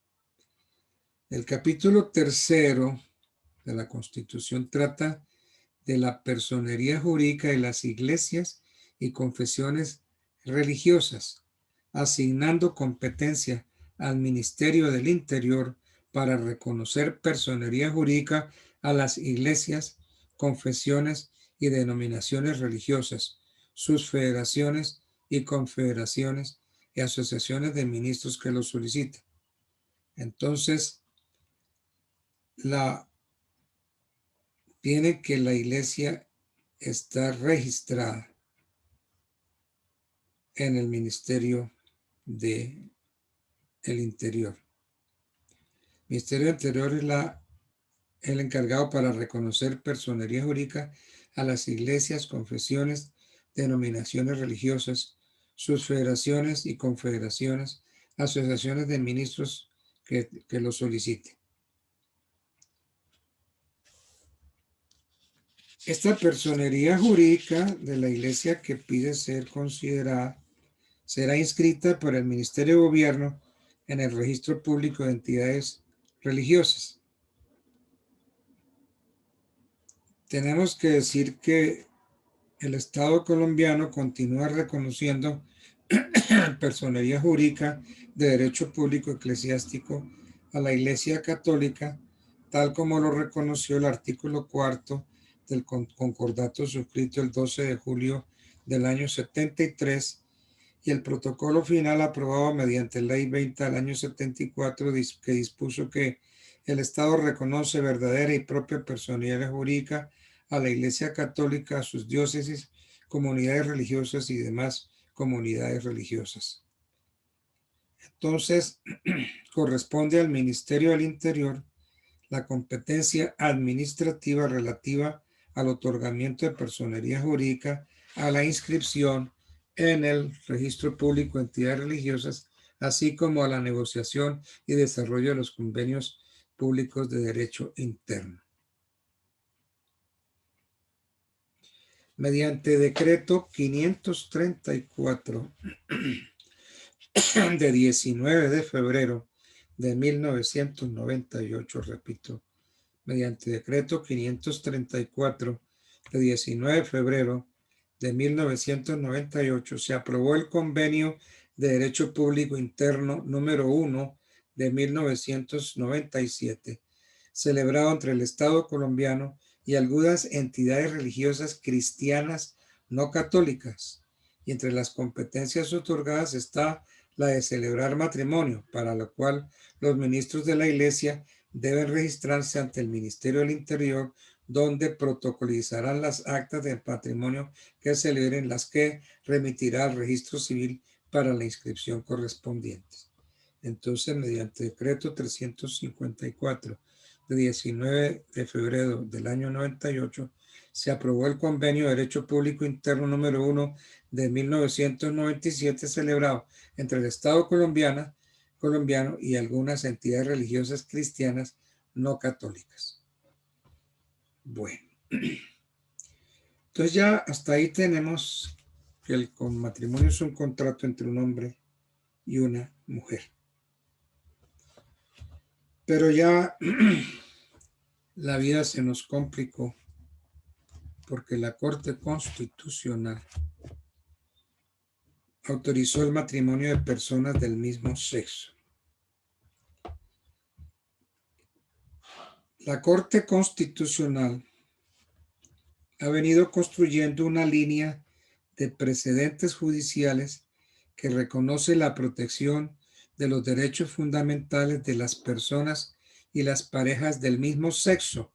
El capítulo 3 de la Constitución trata de la personería jurídica de las iglesias y confesiones religiosas, asignando competencia al Ministerio del Interior para reconocer personería jurídica a las iglesias, confesiones y denominaciones religiosas, sus federaciones y confederaciones y asociaciones de ministros que lo soliciten. Entonces, tiene que la iglesia está registrada en el Ministerio del Interior. El Ministerio del Interior es el encargado para reconocer personería jurídica a las iglesias, confesiones, denominaciones religiosas, sus federaciones y confederaciones, asociaciones de ministros que lo soliciten. Esta personería jurídica de la iglesia que pide ser considerada será inscrita por el Ministerio de Gobierno en el Registro Público de Entidades Religiosas. Tenemos que decir que el Estado colombiano continúa reconociendo personería jurídica de derecho público eclesiástico a la Iglesia Católica, tal como lo reconoció el artículo 4 del concordato suscrito el 12 de julio del año 73 y el protocolo final aprobado mediante Ley 20 del año 74 que dispuso que el Estado reconoce verdadera y propia personalidad jurídica a la Iglesia Católica, a sus diócesis, comunidades religiosas y demás comunidades religiosas. Entonces, corresponde al Ministerio del Interior la competencia administrativa relativa al otorgamiento de personería jurídica, a la inscripción en el Registro Público de Entidades Religiosas, así como a la negociación y desarrollo de los convenios públicos de derecho interno. Mediante decreto 534 de 19 de febrero de 1998, repito, mediante decreto 534 de 19 de febrero de 1998 se aprobó el convenio de Derecho Público Interno número 1 de 1997, celebrado entre el Estado colombiano y algunas entidades religiosas cristianas no católicas, y entre las competencias otorgadas está la de celebrar matrimonio, para lo cual los ministros de la Iglesia deben registrarse ante el Ministerio del Interior, donde protocolizarán las actas de patrimonio que celebren, las que remitirá al registro civil para la inscripción correspondiente. Entonces, mediante decreto 354 de 19 de febrero del año 98, se aprobó el convenio de Derecho Público Interno número 1 de 1997, celebrado entre el Estado colombiano y algunas entidades religiosas cristianas no católicas. Bueno, entonces ya hasta ahí tenemos que el matrimonio es un contrato entre un hombre y una mujer. Pero ya la vida se nos complicó porque la Corte Constitucional autorizó el matrimonio de personas del mismo sexo. La Corte Constitucional ha venido construyendo una línea de precedentes judiciales que reconoce la protección de los derechos fundamentales de las personas y las parejas del mismo sexo,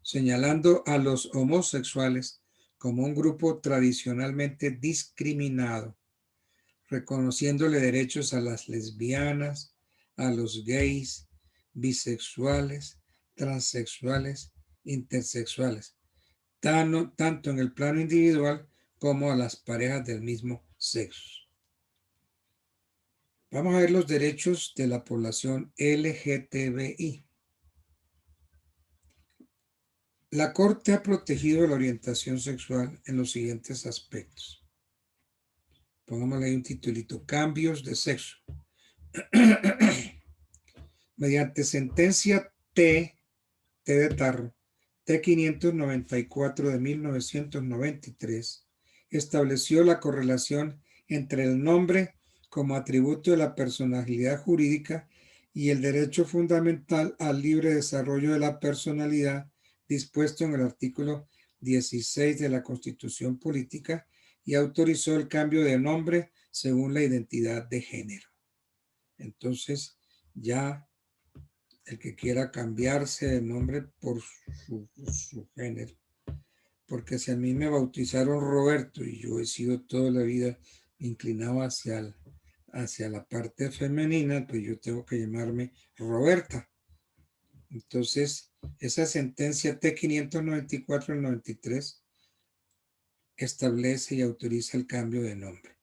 señalando a los homosexuales como un grupo tradicionalmente discriminado, reconociéndole derechos a las lesbianas, a los gays, bisexuales, transexuales, intersexuales, tanto en el plano individual como a las parejas del mismo sexo. Vamos a ver los derechos de la población LGTBI. La Corte ha protegido la orientación sexual en los siguientes aspectos. Pongámosle ahí un titulito: cambios de sexo. Mediante sentencia T de tarro, T594 de 1993, estableció la correlación entre el nombre como atributo de la personalidad jurídica y el derecho fundamental al libre desarrollo de la personalidad dispuesto en el artículo 16 de la Constitución Política, y autorizó el cambio de nombre según la identidad de género. Entonces, ya el que quiera cambiarse de nombre por su género, porque si a mí me bautizaron Roberto y yo he sido toda la vida inclinado hacia la parte femenina, pues yo tengo que llamarme Roberta. Entonces, esa sentencia T594 del 93 establece y autoriza el cambio de nombre.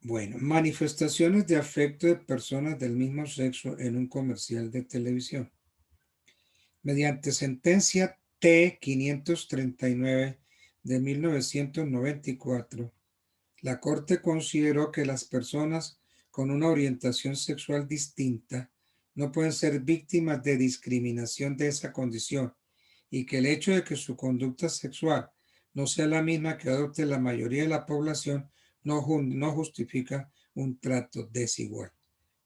Bueno, manifestaciones de afecto de personas del mismo sexo en un comercial de televisión. Mediante sentencia T539 de 1994, la Corte consideró que las personas con una orientación sexual distinta no pueden ser víctimas de discriminación de esa condición, y que el hecho de que su conducta sexual no sea la misma que adopte la mayoría de la población no justifica un trato desigual.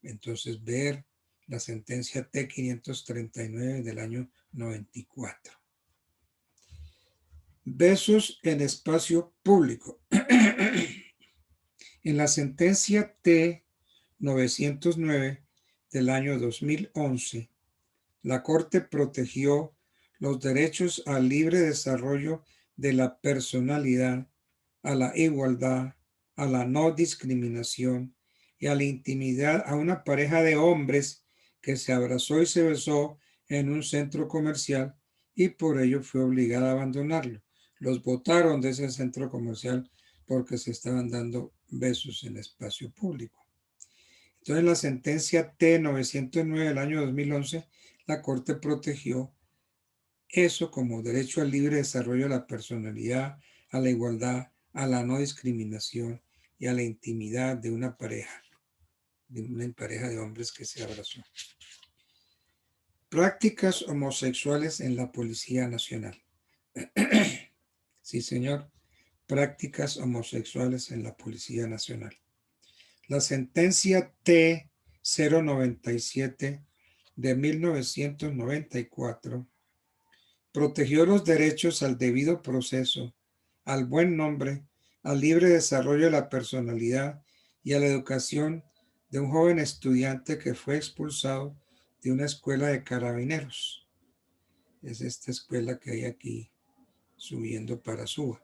Entonces, ver la sentencia T539 del año 94. Besos en espacio público. En la sentencia T909 del año 2011, la Corte protegió los derechos al libre desarrollo de la personalidad, a la igualdad, a la no discriminación y a la intimidad a una pareja de hombres que se abrazó y se besó en un centro comercial y por ello fue obligada a abandonarlo. Los botaron de ese centro comercial porque se estaban dando besos en espacio público. Entonces, en la sentencia T909 del año 2011, la Corte protegió eso como derecho al libre desarrollo de la personalidad, a la igualdad, a la no discriminación y a la intimidad de una pareja de hombres que se abrazó. Prácticas homosexuales en la Policía Nacional. Sí, señor. Prácticas homosexuales en la Policía Nacional. La sentencia T097 de 1994 protegió los derechos al debido proceso, al buen nombre, al libre desarrollo de la personalidad y a la educación de un joven estudiante que fue expulsado de una escuela de carabineros. Es esta escuela que hay aquí subiendo para Suba.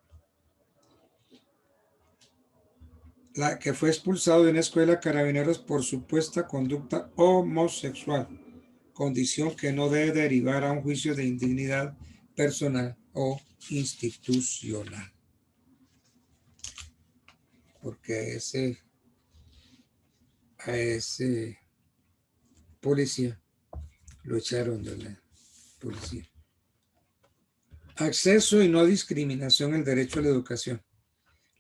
La que fue expulsado de una escuela de carabineros por supuesta conducta homosexual, condición que no debe derivar a un juicio de indignidad personal o institucional. Porque a ese policía lo echaron de la policía. Acceso y no discriminación al derecho a la educación.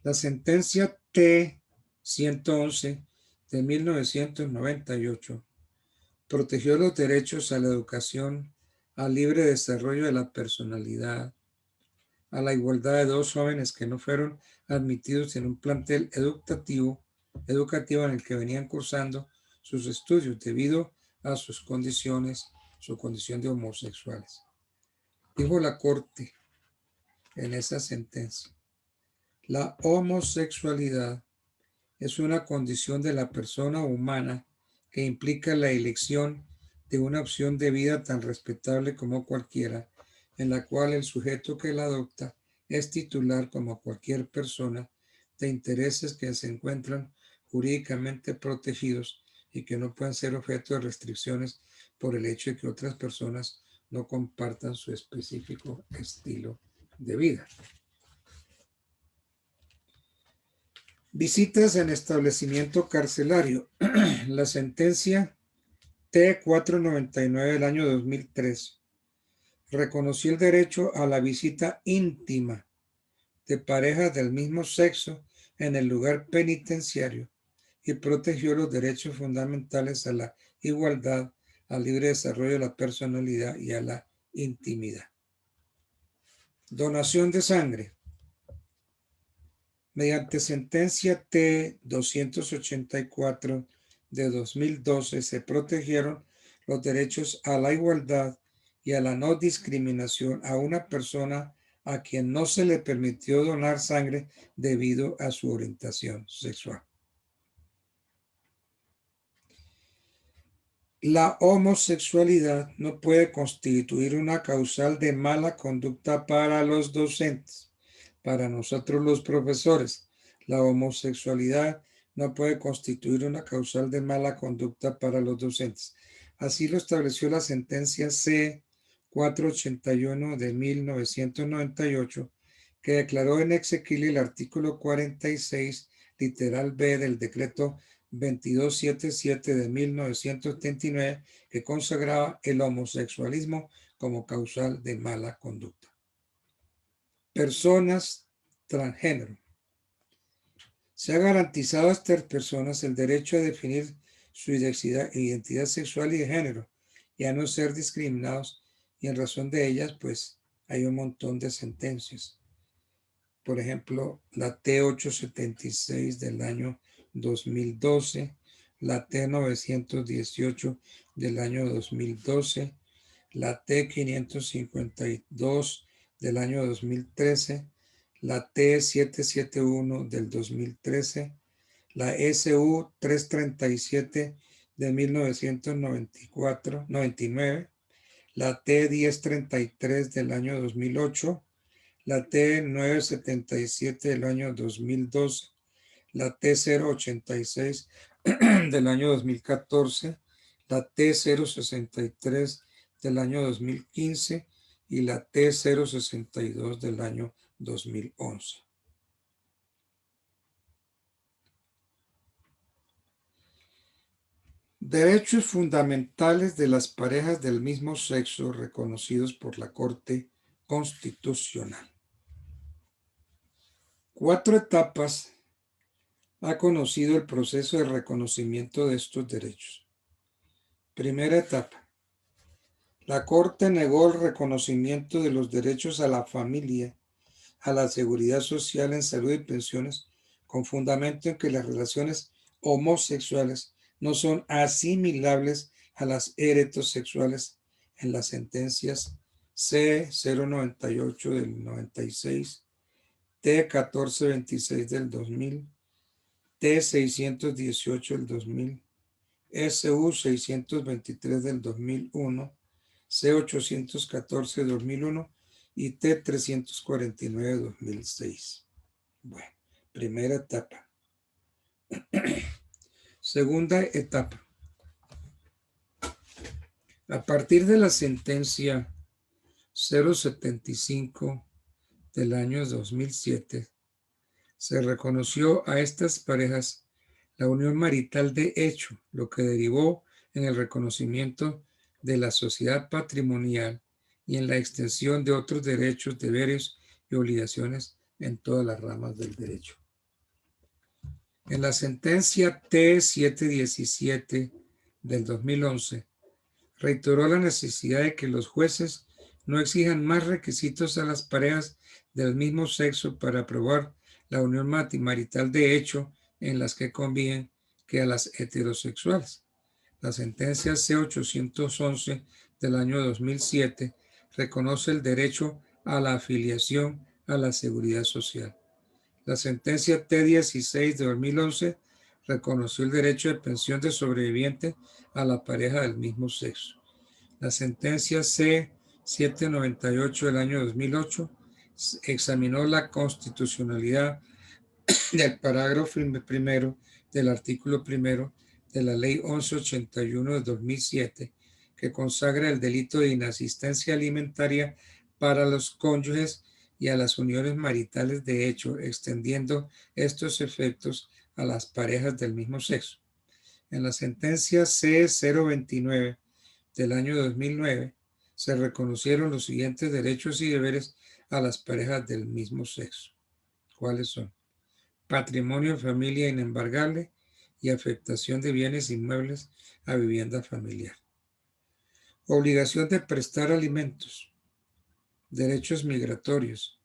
La sentencia T111 de 1998 protegió los derechos a la educación, al libre desarrollo de la personalidad, a la igualdad de dos jóvenes que no fueron admitidos en un plantel educativo en el que venían cursando sus estudios debido a su condición de homosexuales. Dijo la Corte en esa sentencia: la homosexualidad es una condición de la persona humana que implica la elección de una opción de vida tan respetable como cualquiera, en la cual el sujeto que la adopta es titular, como cualquier persona, de intereses que se encuentran jurídicamente protegidos y que no pueden ser objeto de restricciones por el hecho de que otras personas no compartan su específico estilo de vida. Visitas en establecimiento carcelario. La sentencia T499 del año 2003 reconoció el derecho a la visita íntima de parejas del mismo sexo en el lugar penitenciario y protegió los derechos fundamentales a la igualdad, al libre desarrollo de la personalidad y a la intimidad. Donación de sangre. Mediante sentencia T284 de 2012 se protegieron los derechos a la igualdad y a la no discriminación a una persona a quien no se le permitió donar sangre debido a su orientación sexual. La homosexualidad no puede constituir una causal de mala conducta para los docentes. Para nosotros los profesores, la homosexualidad no puede constituir una causal de mala conducta para los docentes. Así lo estableció la sentencia C481 de 1998, que declaró inexequible el artículo 46, literal B del decreto 2277 de 1979, que consagraba el homosexualismo como causal de mala conducta. Personas transgénero. Se ha garantizado a estas personas el derecho a definir su identidad sexual y de género y a no ser discriminados, y en razón de ellas, pues, hay un montón de sentencias. Por ejemplo, la T876 del año 2012, la T918 del año 2012, la T552 del año 2013, la T771 del 2013, la SU 337 de 1999, la T1033 del año 2008, la T977 del año 2012, la T086 del año 2014, la T063 del año 2015 y la T062 del año 2011. Derechos fundamentales de las parejas del mismo sexo reconocidos por la Corte Constitucional. 4 etapas ha conocido el proceso de reconocimiento de estos derechos. Primera etapa. La Corte negó el reconocimiento de los derechos a la familia, a la seguridad social en salud y pensiones, con fundamento en que las relaciones homosexuales no son asimilables a las heterosexuales en las sentencias C098 del 96, T1426 del 2000, T618 del 2000, SU 623 del 2001, C814 del 2001 y T349 de 2006. Bueno, primera etapa. Segunda etapa. A partir de la sentencia 075 del año 2007, se reconoció a estas parejas la unión marital de hecho, lo que derivó en el reconocimiento de la sociedad patrimonial y en la extensión de otros derechos, deberes y obligaciones en todas las ramas del derecho. En la sentencia T717 del 2011, reiteró la necesidad de que los jueces no exijan más requisitos a las parejas del mismo sexo para aprobar la unión marital de hecho en las que conviven que a las heterosexuales. La sentencia C811 del año 2007 reconoce el derecho a la afiliación a la seguridad social. La sentencia T16 de 2011 reconoció el derecho de pensión de sobreviviente a la pareja del mismo sexo. La sentencia C798 del año 2008 examinó la constitucionalidad del parágrafo primero del artículo primero de la Ley 1181 de 2007, que consagra el delito de inasistencia alimentaria para los cónyuges y a las uniones maritales de hecho, extendiendo estos efectos a las parejas del mismo sexo. En la sentencia C-029 del año 2009, se reconocieron los siguientes derechos y deberes a las parejas del mismo sexo. ¿Cuáles son? Patrimonio, familia inembargable y afectación de bienes inmuebles a vivienda familiar. Obligación de prestar alimentos. Derechos migratorios.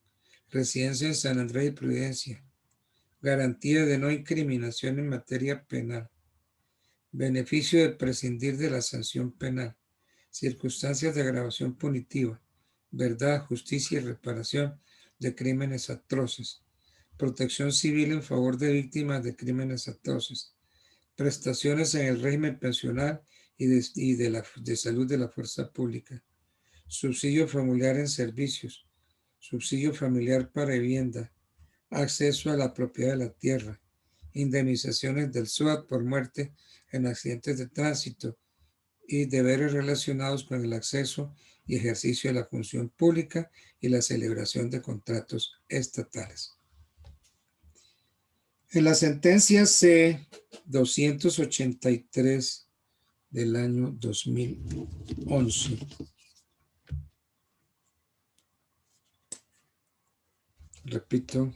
Residencia en San Andrés y Providencia. Garantía de no incriminación en materia penal. Beneficio de prescindir de la sanción penal. Circunstancias de agravación punitiva. Verdad, justicia y reparación de crímenes atroces. Protección civil en favor de víctimas de crímenes atroces. Prestaciones en el régimen pensional y de salud de la fuerza pública. Subsidio familiar en servicios. Subsidio familiar para vivienda. Acceso a la propiedad de la tierra. Indemnizaciones del SUAT por muerte en accidentes de tránsito y deberes relacionados con el acceso y ejercicio de la función pública y la celebración de contratos estatales. En la sentencia C-283 del año 2011, repito,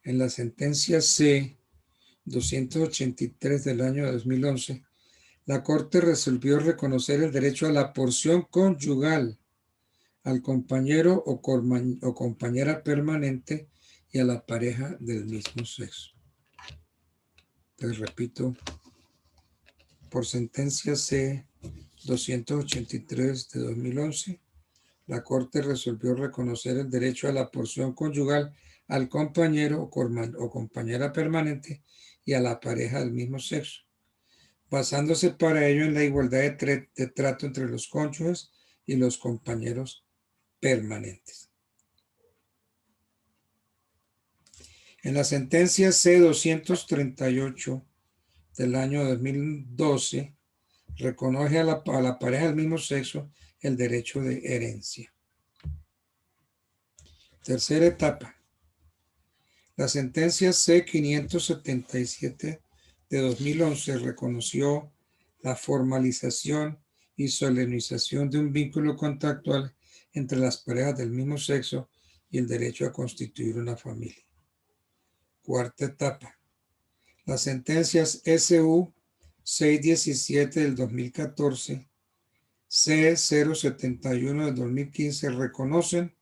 en la sentencia C-283 del año 2011, la Corte resolvió reconocer el derecho a la porción conyugal al compañero o compañera permanente y a la pareja del mismo sexo. Entonces, repito, por sentencia C-283 de 2011, la Corte resolvió reconocer el derecho a la porción conyugal al compañero o compañera permanente y a la pareja del mismo sexo, basándose para ello en la igualdad de trato entre los cónyuges y los compañeros permanentes. En la sentencia C-238 del año 2012, reconoce a la pareja del mismo sexo el derecho de herencia. Tercera etapa. La sentencia C-577 de 2011 reconoció la formalización y solemnización de un vínculo contractual entre las parejas del mismo sexo y el derecho a constituir una familia. Cuarta etapa. Las sentencias SU 617 del 2014, C-071 del 2015 reconocen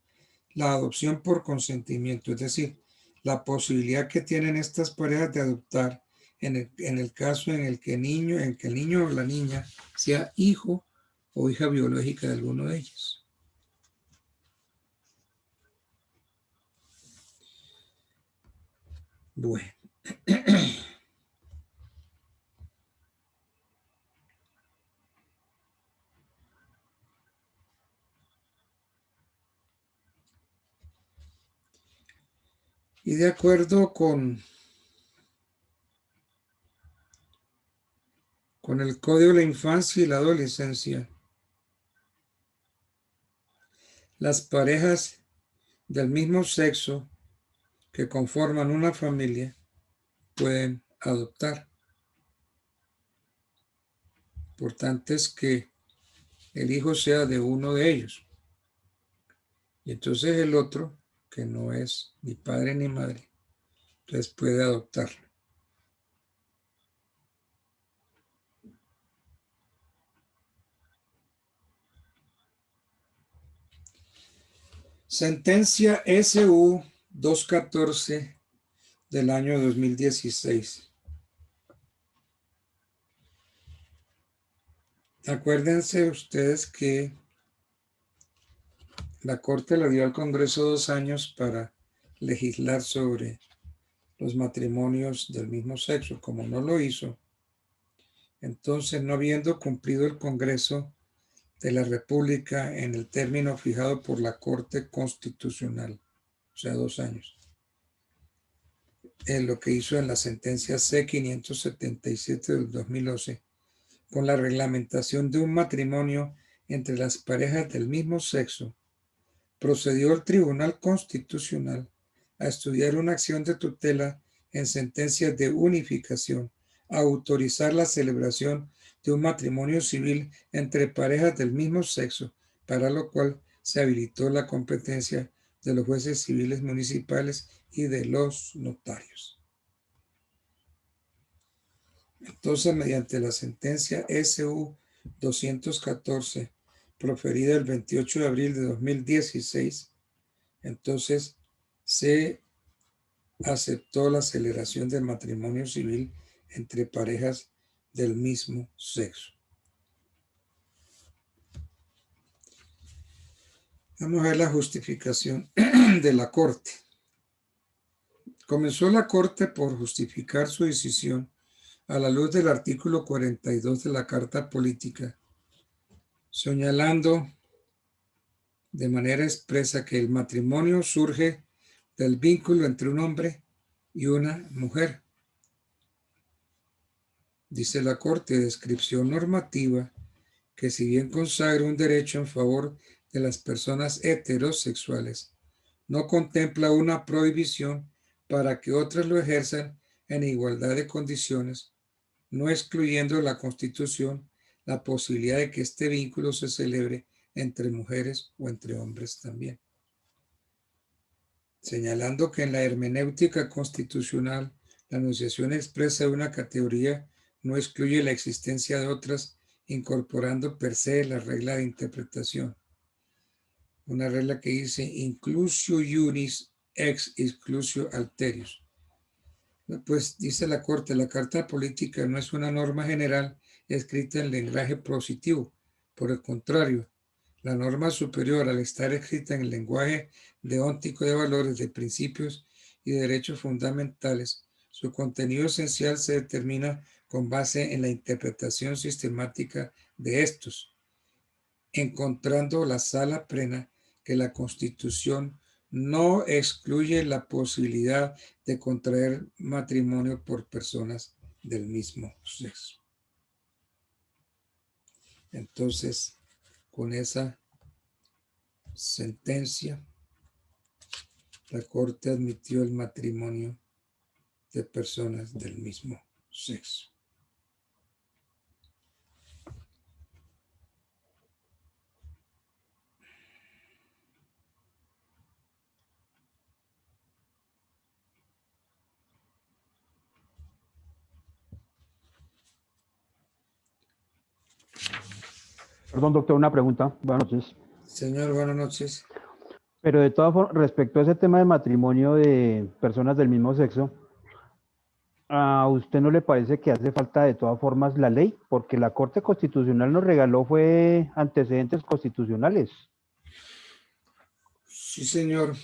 la adopción por consentimiento, es decir, la posibilidad que tienen estas parejas de adoptar en el caso en el que el niño o la niña sea hijo o hija biológica de alguno de ellos. Bueno. Y de acuerdo con el Código de la Infancia y la Adolescencia, las parejas del mismo sexo que conforman una familia pueden adoptar. Importante es que el hijo sea de uno de ellos. Y entonces el otro, que no es ni padre ni madre, entonces puede adoptarlo. Sentencia SU 214 del año 2016. Acuérdense ustedes que la Corte le dio al Congreso 2 años para legislar sobre los matrimonios del mismo sexo. Como no lo hizo, entonces, no habiendo cumplido el Congreso de la República en el término fijado por la Corte Constitucional, o sea, 2 años, lo que hizo en la sentencia C-577 del 2011, con la reglamentación de un matrimonio entre las parejas del mismo sexo, procedió el Tribunal Constitucional a estudiar una acción de tutela en sentencias de unificación, a autorizar la celebración de un matrimonio civil entre parejas del mismo sexo, para lo cual se habilitó la competencia de los jueces civiles municipales y de los notarios. Entonces, mediante la sentencia SU 214, proferida el 28 de abril de 2016, entonces se aceptó la celebración del matrimonio civil entre parejas del mismo sexo. Vamos a ver la justificación de la Corte. Comenzó la Corte por justificar su decisión a la luz del artículo 42 de la Carta Política, señalando de manera expresa que el matrimonio surge del vínculo entre un hombre y una mujer. Dice la Corte, descripción normativa que si bien consagra un derecho en favor de las personas heterosexuales, no contempla una prohibición para que otras lo ejerzan en igualdad de condiciones, no excluyendo la Constitución la posibilidad de que este vínculo se celebre entre mujeres o entre hombres también. Señalando que en la hermenéutica constitucional la enunciación expresa de una categoría no excluye la existencia de otras, incorporando per se la regla de interpretación. Una regla que dice inclusio iuris ex exclusio alterius. Pues dice la Corte, la Carta Política no es una norma general escrita en lenguaje positivo. Por el contrario, la norma superior, al estar escrita en el lenguaje deóntico de valores, de principios y de derechos fundamentales, su contenido esencial se determina con base en la interpretación sistemática de estos, encontrando la sala plena que la Constitución no excluye la posibilidad de contraer matrimonio por personas del mismo sexo. Entonces, con esa sentencia, la Corte admitió el matrimonio de personas del mismo sexo. Perdón, doctor, una pregunta. Buenas noches. Señor, buenas noches. Pero de todas formas, respecto a ese tema de matrimonio de personas del mismo sexo, ¿a usted no le parece que hace falta de todas formas la ley? Porque la Corte Constitucional nos regaló fue antecedentes constitucionales. Sí, señor.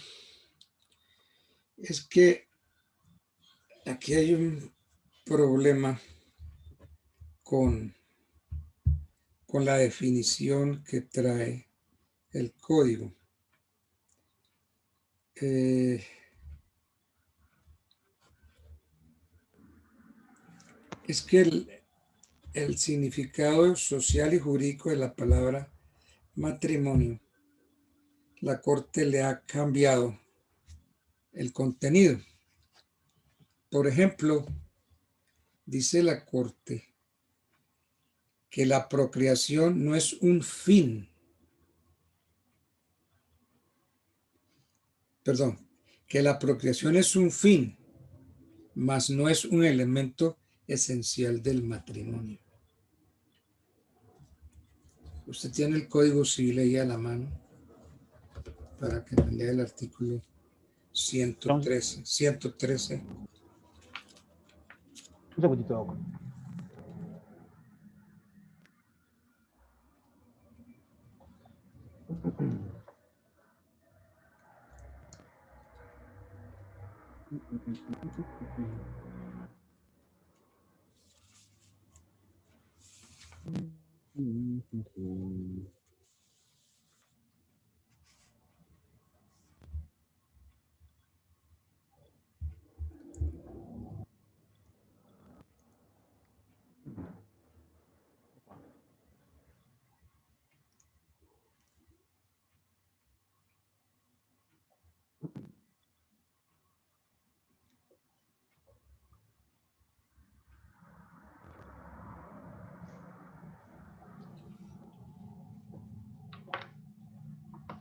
Es que aquí hay un problema con la definición que trae el código. Es que el significado social y jurídico de la palabra matrimonio, la Corte le ha cambiado el contenido. Por ejemplo, dice la Corte que la procreación no es un fin. Perdón, que la procreación es un fin, mas no es un elemento esencial del matrimonio. Usted tiene el Código Civil ahí a la mano para que me lea el artículo 113. Un segundito, doctor.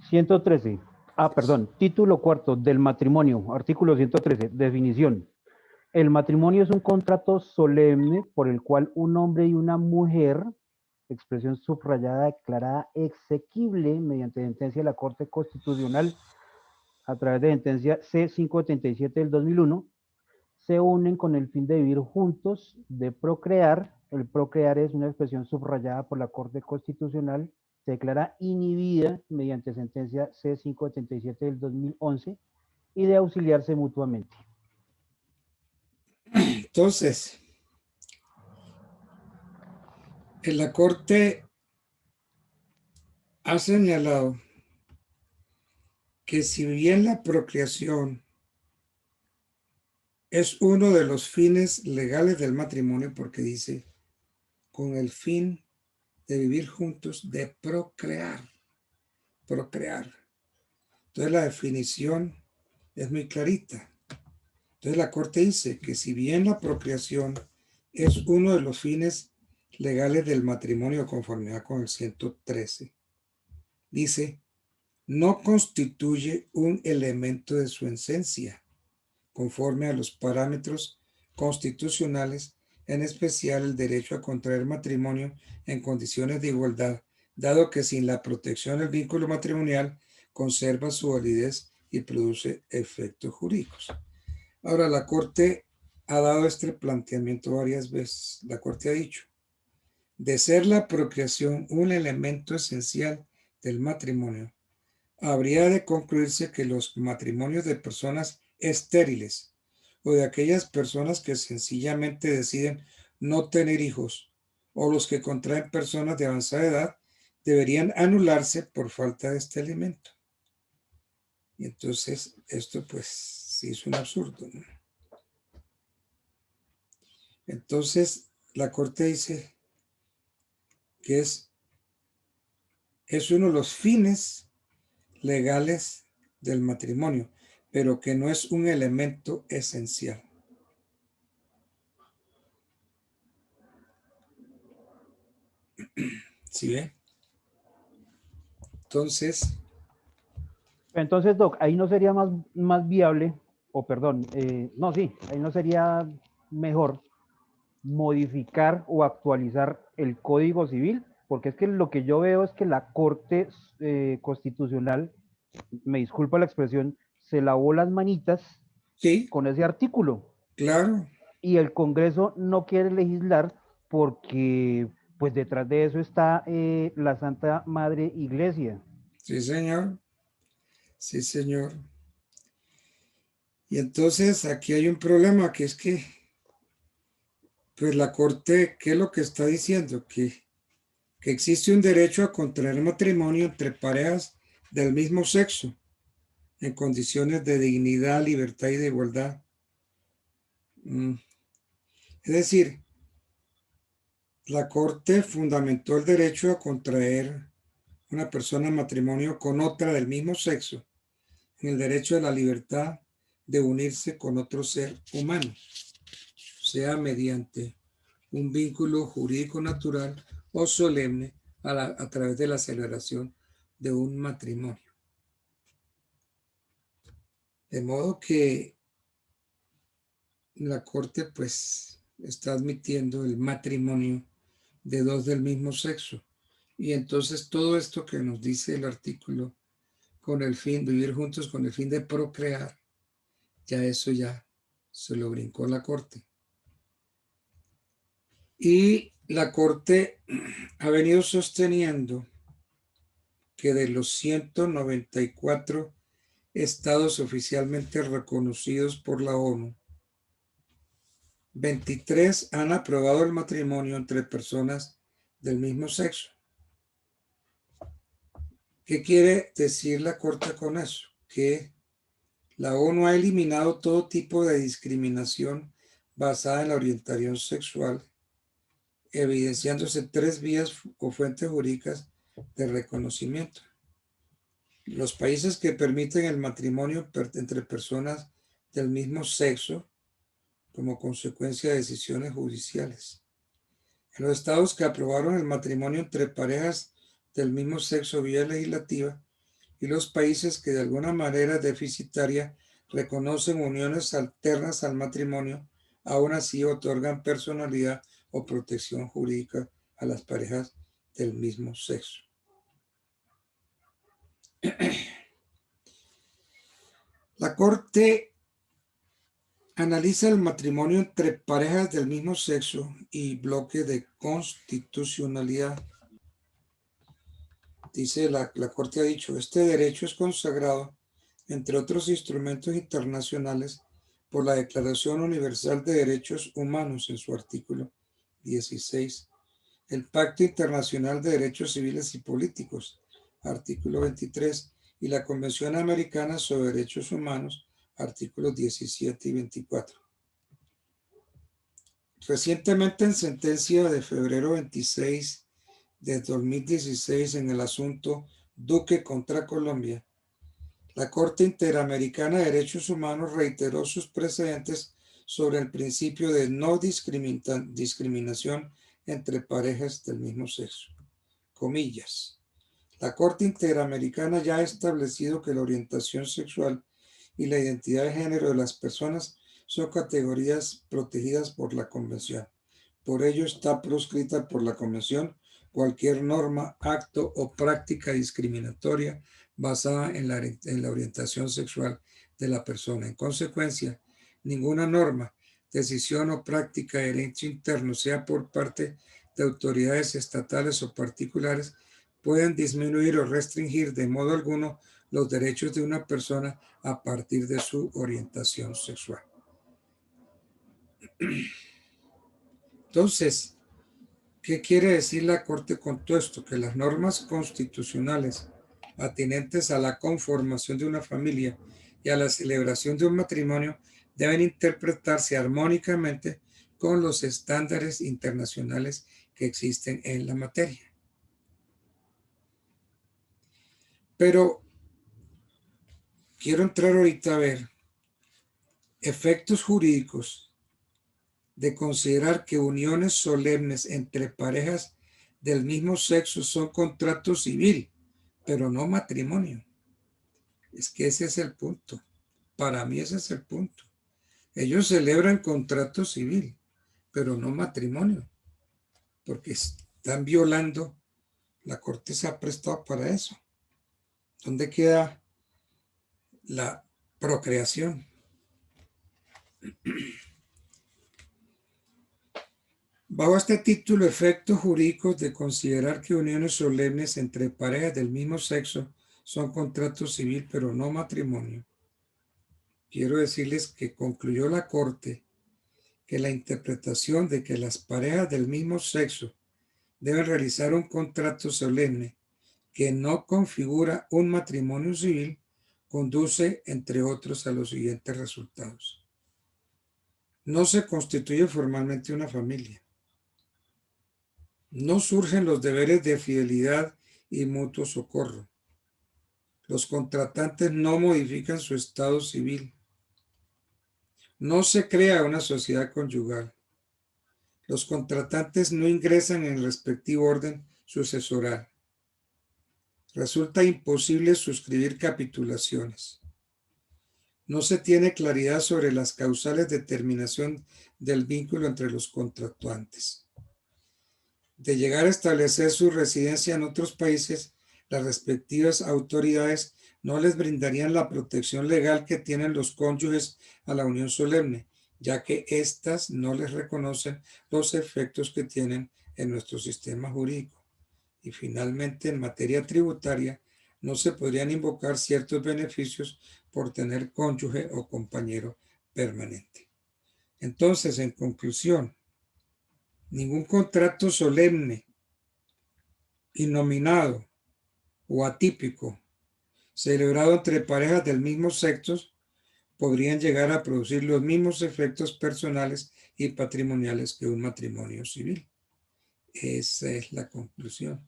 113. Perdón. Título cuarto del matrimonio. Artículo 113. Definición. El matrimonio es un contrato solemne por el cual un hombre y una mujer, expresión subrayada, declarada exequible mediante sentencia de la Corte Constitucional a través de sentencia C577 del 2001, se unen con el fin de vivir juntos, de procrear. El procrear es una expresión subrayada por la Corte Constitucional, se declara inhibida mediante sentencia C577 del 2011 y de auxiliarse mutuamente. Entonces, en la Corte ha señalado que si bien la procreación es uno de los fines legales del matrimonio, porque dice, con el fin de vivir juntos, de procrear. Entonces la definición es muy clarita. Entonces la Corte dice que si bien la procreación es uno de los fines legales del matrimonio, conformidad con el 113, dice, no constituye un elemento de su esencia, conforme a los parámetros constitucionales, en especial el derecho a contraer matrimonio en condiciones de igualdad, dado que sin la protección del vínculo matrimonial conserva su validez y produce efectos jurídicos. Ahora, la Corte ha dado este planteamiento varias veces. La Corte ha dicho, de ser la procreación un elemento esencial del matrimonio, habría de concluirse que los matrimonios de personas estériles o de aquellas personas que sencillamente deciden no tener hijos o los que contraen personas de avanzada edad deberían anularse por falta de este elemento. Y entonces esto pues sí es un absurdo, ¿no? Entonces la Corte dice que es uno de los fines legales del matrimonio, pero que no es un elemento esencial. ¿Sí ve? Entonces, Doc, ahí no sería más viable, o perdón, no, sí, ahí no sería mejor modificar o actualizar el Código Civil, porque es que lo que yo veo es que la Corte Constitucional, me disculpa la expresión, se lavó las manitas Sí, con ese artículo. claro. Y el Congreso no quiere legislar porque pues detrás de eso está la Santa Madre Iglesia. Sí, señor. Sí, señor. Y entonces aquí hay un problema, que es que pues la Corte, ¿qué es lo que está diciendo? Que existe un derecho a contraer matrimonio entre parejas del mismo sexo en condiciones de dignidad, libertad y de igualdad. Es decir, la Corte fundamentó el derecho a contraer una persona matrimonio con otra del mismo sexo en el derecho a la libertad de unirse con otro ser humano, sea mediante un vínculo jurídico natural o solemne a través de la celebración de un matrimonio. De modo que la Corte pues está admitiendo el matrimonio de dos del mismo sexo. Y entonces todo esto que nos dice el artículo, con el fin de vivir juntos con el fin de procrear, ya eso ya se lo brincó la Corte. Y la Corte ha venido sosteniendo que de los 194 estados oficialmente reconocidos por la ONU, 23 han aprobado el matrimonio entre personas del mismo sexo. ¿Qué quiere decir la Corte con eso? Que la ONU ha eliminado todo tipo de discriminación basada en la orientación sexual, evidenciándose 3 vías o fuentes jurídicas de reconocimiento. Los países que permiten el matrimonio entre personas del mismo sexo como consecuencia de decisiones judiciales. En los estados que aprobaron el matrimonio entre parejas del mismo sexo vía legislativa, y los países que de alguna manera deficitaria reconocen uniones alternas al matrimonio, aún así otorgan personalidad o protección jurídica a las parejas del mismo sexo. La Corte analiza el matrimonio entre parejas del mismo sexo y bloque de constitucionalidad. Dice la Corte ha dicho, este derecho es consagrado, entre otros instrumentos internacionales, por la Declaración Universal de Derechos Humanos en su artículo 16, el Pacto Internacional de Derechos Civiles y Políticos, artículo 23, y la Convención Americana sobre Derechos Humanos, artículos 17 y 24. Recientemente, en sentencia de febrero 26 de 2016 en el asunto Duque contra Colombia, la Corte Interamericana de Derechos Humanos reiteró sus precedentes sobre el principio de no discriminación entre parejas del mismo sexo. Comillas. La Corte Interamericana ya ha establecido que la orientación sexual y la identidad de género de las personas son categorías protegidas por la Convención. Por ello está proscrita por la Convención cualquier norma, acto o práctica discriminatoria basada en la orientación sexual de la persona. En consecuencia, ninguna norma, decisión o práctica de derecho interno, sea por parte de autoridades estatales o particulares, pueden disminuir o restringir de modo alguno los derechos de una persona a partir de su orientación sexual. Entonces, ¿qué quiere decir la Corte con todo esto? Que las normas constitucionales atinentes a la conformación de una familia y a la celebración de un matrimonio deben interpretarse armónicamente con los estándares internacionales que existen en la materia. Pero quiero entrar ahorita a ver efectos jurídicos de considerar que uniones solemnes entre parejas del mismo sexo son contrato civil, pero no matrimonio. Es que ese es el punto. Para mí ese es el punto. Ellos celebran contrato civil, pero no matrimonio, porque están violando, la Corte se ha prestado para eso. ¿Dónde queda la procreación? Bajo este título, efectos jurídicos de considerar que uniones solemnes entre parejas del mismo sexo son contrato civil, pero no matrimonio. Quiero decirles que concluyó la Corte que la interpretación de que las parejas del mismo sexo deben realizar un contrato solemne que no configura un matrimonio civil conduce, entre otros, a los siguientes resultados. No se constituye formalmente una familia. No surgen los deberes de fidelidad y mutuo socorro. Los contratantes no modifican su estado civil. No se crea una sociedad conyugal. Los contratantes no ingresan en el respectivo orden sucesoral. Resulta imposible suscribir capitulaciones. No se tiene claridad sobre las causales de terminación del vínculo entre los contratantes. De llegar a establecer su residencia en otros países, las respectivas autoridades no les brindarían la protección legal que tienen los cónyuges a la unión solemne, ya que éstas no les reconocen los efectos que tienen en nuestro sistema jurídico. Y finalmente, en materia tributaria, no se podrían invocar ciertos beneficios por tener cónyuge o compañero permanente. Entonces, en conclusión, ningún contrato solemne, innominado o atípico, celebrado entre parejas del mismo sexo, podrían llegar a producir los mismos efectos personales y patrimoniales que un matrimonio civil. Esa es la conclusión.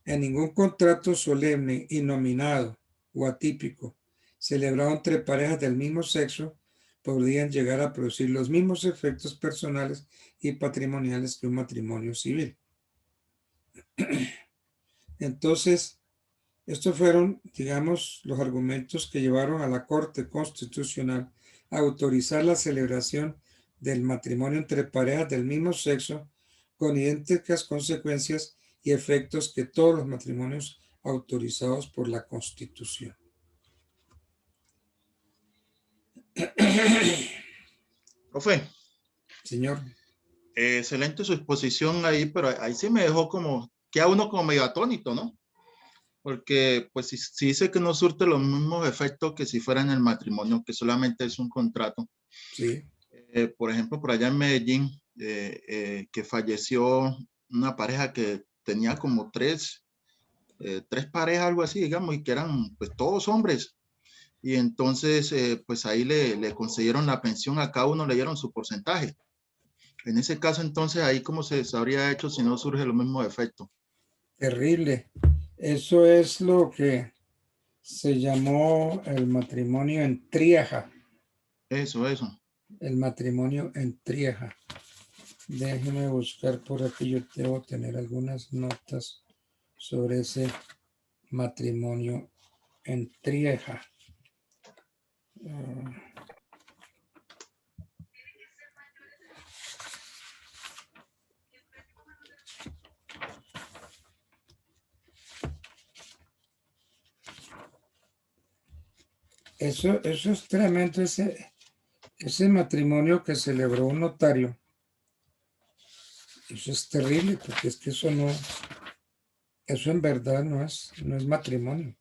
En ningún contrato solemne, innominado o atípico, celebrado entre parejas del mismo sexo, podrían llegar a producir los mismos efectos personales y patrimoniales que un matrimonio civil. Entonces, Estos fueron, digamos, los argumentos que llevaron a la Corte Constitucional a autorizar la celebración del matrimonio entre parejas del mismo sexo con idénticas consecuencias y efectos que todos los matrimonios autorizados por la Constitución. Profe, Señor, excelente su exposición ahí, pero ahí sí me dejó como, queda uno como medio atónito, ¿no? Porque pues si dice que no surte los mismos efectos que si fuera en el matrimonio, que solamente es un contrato. sí, Por ejemplo, por allá en Medellín, que falleció una pareja que tenía como tres parejas, algo así, digamos, y que eran pues todos hombres. Y entonces, pues ahí le concedieron la pensión, a cada uno le dieron su porcentaje. En ese caso, entonces, ahí cómo se habría hecho si no surge los mismos efectos. terrible. Eso es lo que se llamó el matrimonio en Trieja. Eso. El matrimonio en Trieja. Déjeme buscar por aquí, yo debo tener algunas notas sobre ese matrimonio en Trieja. Eso es tremendo, ese matrimonio que celebró un notario. Eso es terrible, porque es que eso en verdad no es matrimonio.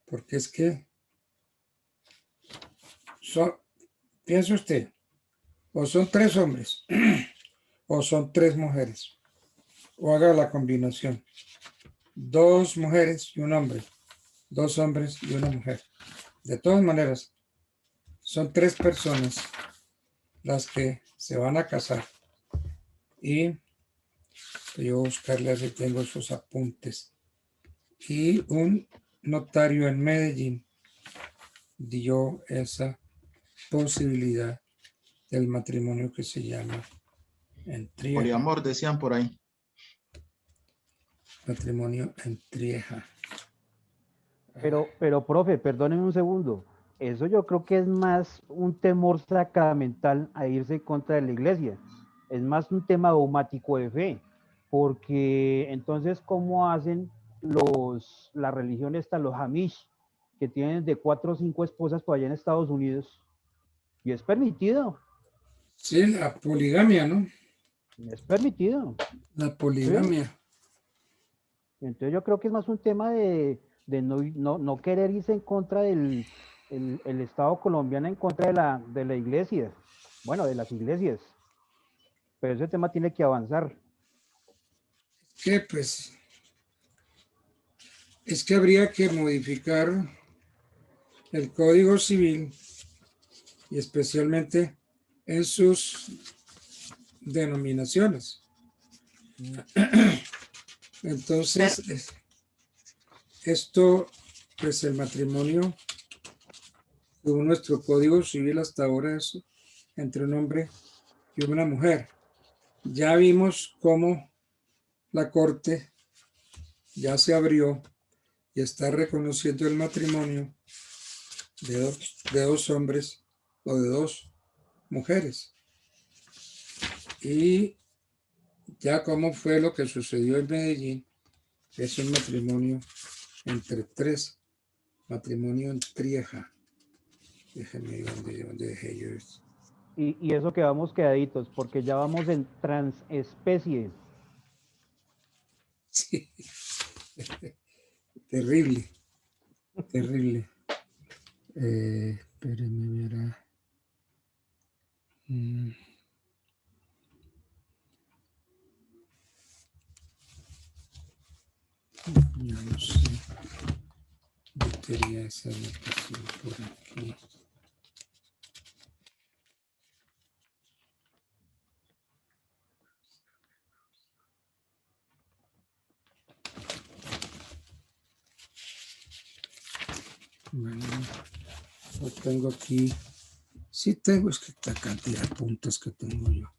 Porque es que piensa usted, o son 3 hombres, o son 3 mujeres, o haga la combinación. 2 mujeres y un hombre, 2 hombres y una mujer. De todas maneras, son 3 personas las que se van a casar. Y yo voy a buscarle si tengo esos apuntes. Y un notario en Medellín dio esa posibilidad del matrimonio que se llama en Trieja. Poliamor, decían por ahí. Matrimonio en Trieja. Pero, profe, perdónenme un segundo. Eso yo creo que es más un temor sacramental a irse en contra de la iglesia. Es más un tema dogmático de fe. Porque entonces, ¿cómo hacen la religión esta, los Amish, que tienen de 4 o 5 esposas por allá en Estados Unidos? Y es permitido. Sí, la poligamia, ¿no? Es permitido. La poligamia. ¿Sí? Entonces yo creo que es más un tema de no querer irse en contra del el Estado colombiano, en contra de la iglesia, bueno, de las iglesias. Pero ese tema tiene que avanzar. Que pues es que habría que modificar el Código Civil y especialmente en sus denominaciones. Entonces, esto, pues el matrimonio, según nuestro Código Civil hasta ahora, es entre un hombre y una mujer. Ya vimos cómo la Corte ya se abrió y está reconociendo el matrimonio de dos hombres o de 2 mujeres. Y ya como fue lo que sucedió en Medellín, es un matrimonio entre 3, matrimonio en Trieja. Déjenme ver dónde dejé yo esto. Y eso que vamos quedaditos, porque ya vamos en transespecie. Sí. Terrible, terrible. Espérenme, verá. Ya no sé. Yo quería esa anotación por aquí. Bueno, lo tengo aquí. Sí tengo, es que esta cantidad de puntos que tengo yo.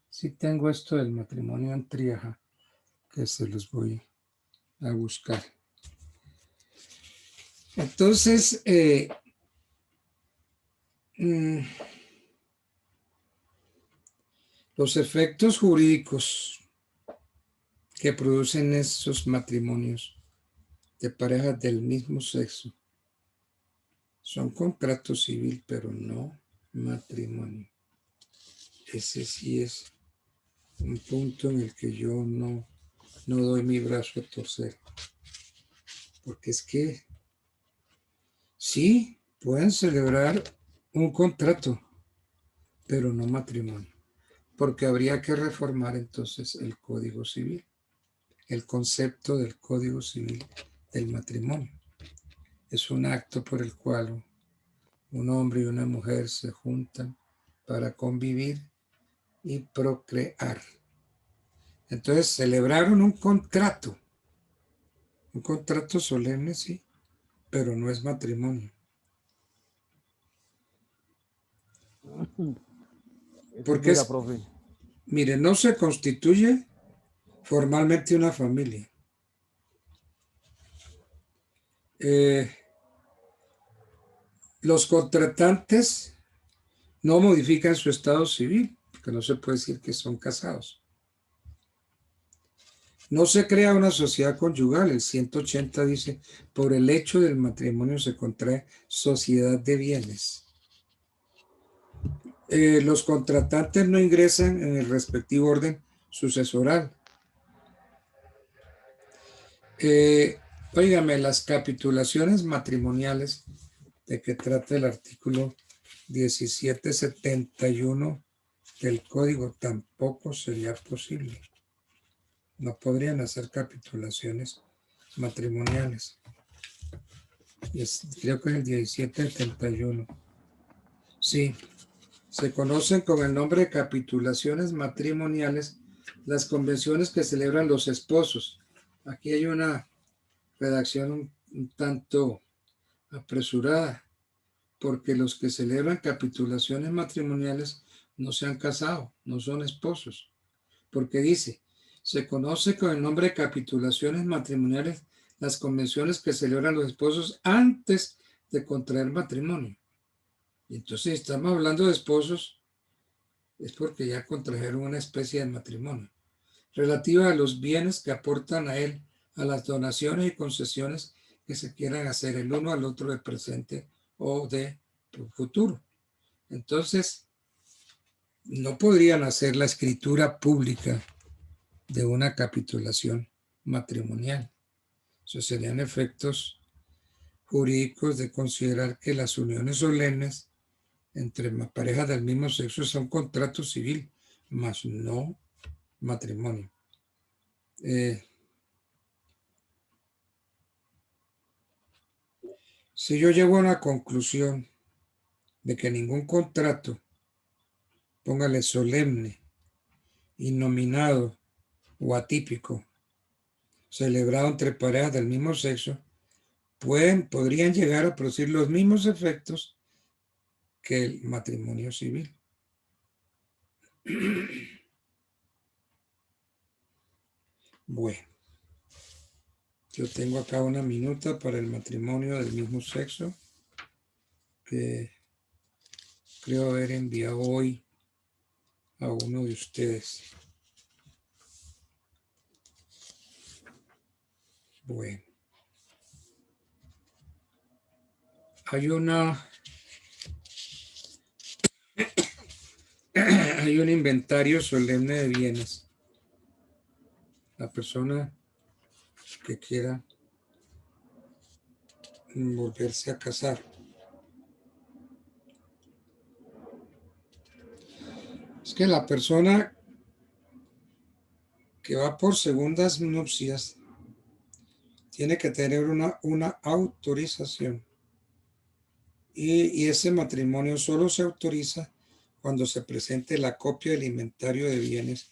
Sí tengo esto del matrimonio en Trieja, que se los voy a buscar. Entonces, mm, los efectos jurídicos que producen esos matrimonios de parejas del mismo sexo son contrato civil, pero no matrimonio. Ese sí es un punto en el que yo no doy mi brazo a torcer. Porque es que sí, pueden celebrar un contrato, pero no matrimonio. Porque habría que reformar entonces el Código Civil, el concepto del Código Civil del matrimonio. Es un acto por el cual un hombre y una mujer se juntan para convivir y procrear. Entonces celebraron un contrato solemne, sí, pero no es matrimonio. Porque Mira, profe. mire, no se constituye formalmente una familia. Los contratantes no modifican su estado civil, porque no se puede decir que son casados. No se crea una sociedad conyugal. El 180 dice, por el hecho del matrimonio se contrae sociedad de bienes. Los contratantes no ingresan en el respectivo orden sucesoral. Óigame, las capitulaciones matrimoniales de que trata el artículo 1771 del código tampoco sería posible. No podrían hacer capitulaciones matrimoniales. Creo que es el 1771. Sí, se conocen con el nombre de capitulaciones matrimoniales las convenciones que celebran los esposos. Aquí hay una redacción un tanto apresurada, porque los que celebran capitulaciones matrimoniales no se han casado, no son esposos, porque dice, se conoce con el nombre de capitulaciones matrimoniales las convenciones que celebran los esposos antes de contraer matrimonio. Y entonces, si estamos hablando de esposos, es porque ya contrajeron una especie de matrimonio, relativa a los bienes que aportan a él, a las donaciones y concesiones que se quieran hacer el uno al otro de presente o de futuro. Entonces, no podrían hacer la escritura pública de una capitulación matrimonial. Eso serían efectos jurídicos de considerar que las uniones solemnes entre parejas del mismo sexo son contrato civil, mas no matrimonio. Si yo llego a una conclusión de que ningún contrato, póngale solemne, innominado o atípico, celebrado entre parejas del mismo sexo, podrían llegar a producir los mismos efectos que el matrimonio civil. Bueno, yo tengo acá una minuta para el matrimonio del mismo sexo que creo haber enviado hoy a uno de ustedes. Bueno, hay un inventario solemne de bienes. La persona que quiera volverse a casar. Es que la persona que va por segundas nupcias tiene que tener una autorización. Y ese matrimonio solo se autoriza cuando se presente la copia del inventario de bienes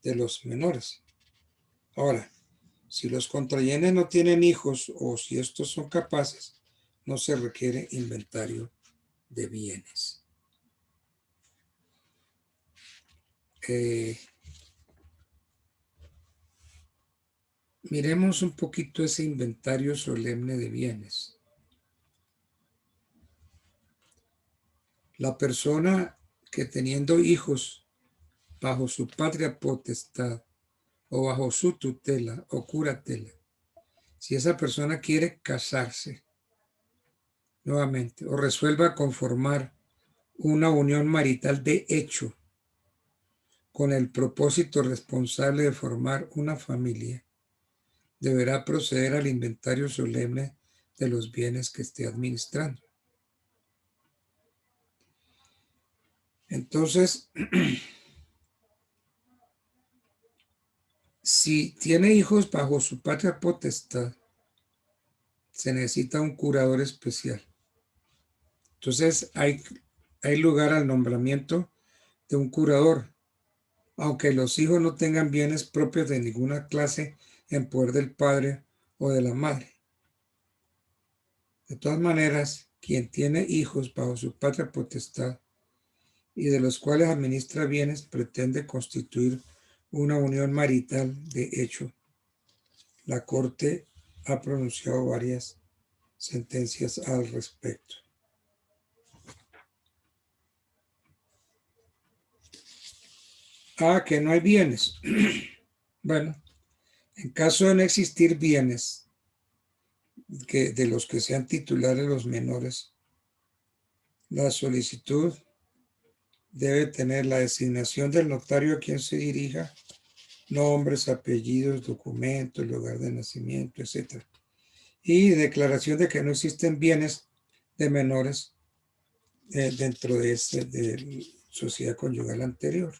de los menores. Ahora, si los contrayentes no tienen hijos o si estos son capaces, no se requiere inventario de bienes. Miremos un poquito ese inventario solemne de bienes. La persona que teniendo hijos bajo su patria potestad o bajo su tutela o curatela, si esa persona quiere casarse nuevamente o resuelva conformar una unión marital de hecho con el propósito responsable de formar una familia, deberá proceder al inventario solemne de los bienes que esté administrando. Entonces, si tiene hijos bajo su patria potestad, se necesita un curador especial. Entonces, hay lugar al nombramiento de un curador, aunque los hijos no tengan bienes propios de ninguna clase en poder del padre o de la madre. De todas maneras, quien tiene hijos bajo su patria potestad y de los cuales administra bienes pretende constituir una unión marital de hecho. La Corte ha pronunciado varias sentencias al respecto. Que no hay bienes. Bueno, en caso de no existir bienes de los que sean titulares los menores, la solicitud debe tener la designación del notario a quien se dirija, nombres, apellidos, documentos, lugar de nacimiento, etc. Y declaración de que no existen bienes de menores dentro de sociedad conyugal anterior.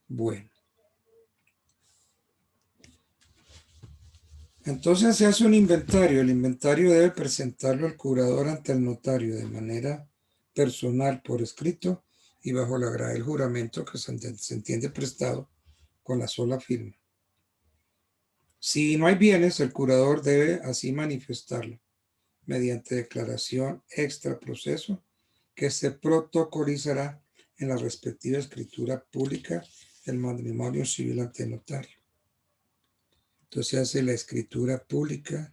Bueno. Entonces se hace un inventario. El inventario debe presentarlo el curador ante el notario de manera personal por escrito y bajo la grada del juramento que se entiende prestado con la sola firma. Si no hay bienes, el curador debe así manifestarlo mediante declaración extra proceso que se protocolizará en la respectiva escritura pública del matrimonio civil ante el notario. Entonces se hace la escritura pública.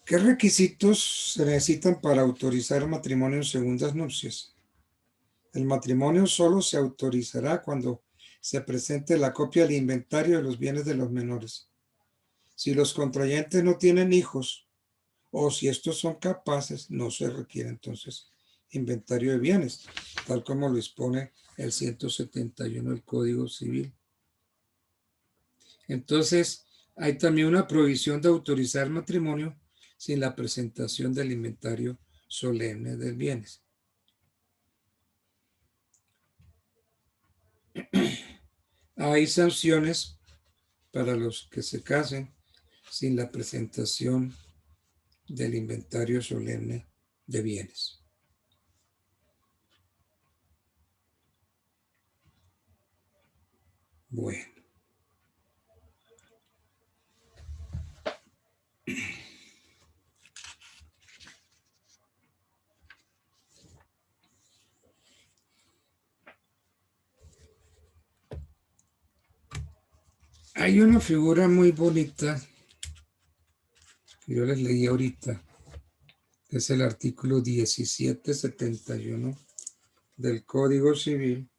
¿Qué requisitos se necesitan para autorizar matrimonio en segundas nupcias? El matrimonio solo se autorizará cuando se presente la copia del inventario de los bienes de los menores. Si los contrayentes no tienen hijos o si estos son capaces, no se requiere entonces inventario de bienes, tal como lo dispone el 171 del Código Civil. Entonces, hay también una prohibición de autorizar matrimonio sin la presentación del inventario solemne de bienes. Hay sanciones para los que se casen sin la presentación del inventario solemne de bienes. Bueno. Hay una figura muy bonita que yo les leí ahorita, que es el artículo 1771 del Código Civil,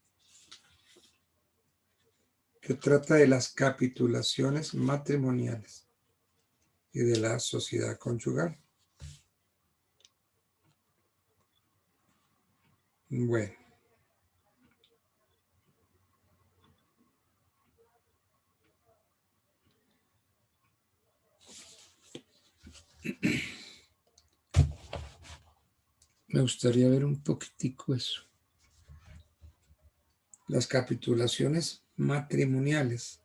que trata de las capitulaciones matrimoniales y de la sociedad conyugal. Bueno. Me gustaría ver un poquitico eso. Las capitulaciones matrimoniales.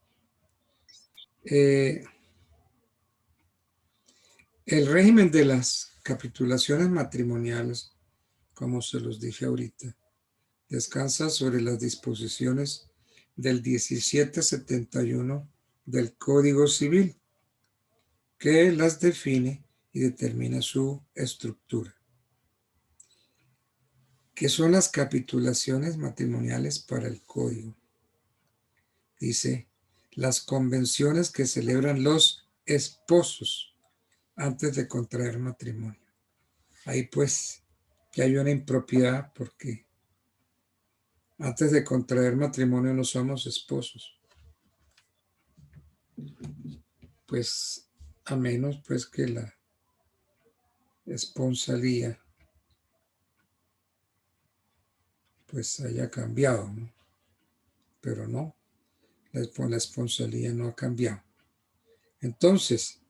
El régimen de las capitulaciones matrimoniales, como se los dije ahorita, descansa sobre las disposiciones del 1771 del Código Civil, que las define y determina su estructura. ¿Qué son las capitulaciones matrimoniales para el código? Dice, las convenciones que celebran los esposos antes de contraer matrimonio. Ahí pues ya hay una impropiedad porque antes de contraer matrimonio no somos esposos. Pues a menos pues que la esponsalía pues haya cambiado, ¿no? Pero no, la esponsalía no ha cambiado. Entonces,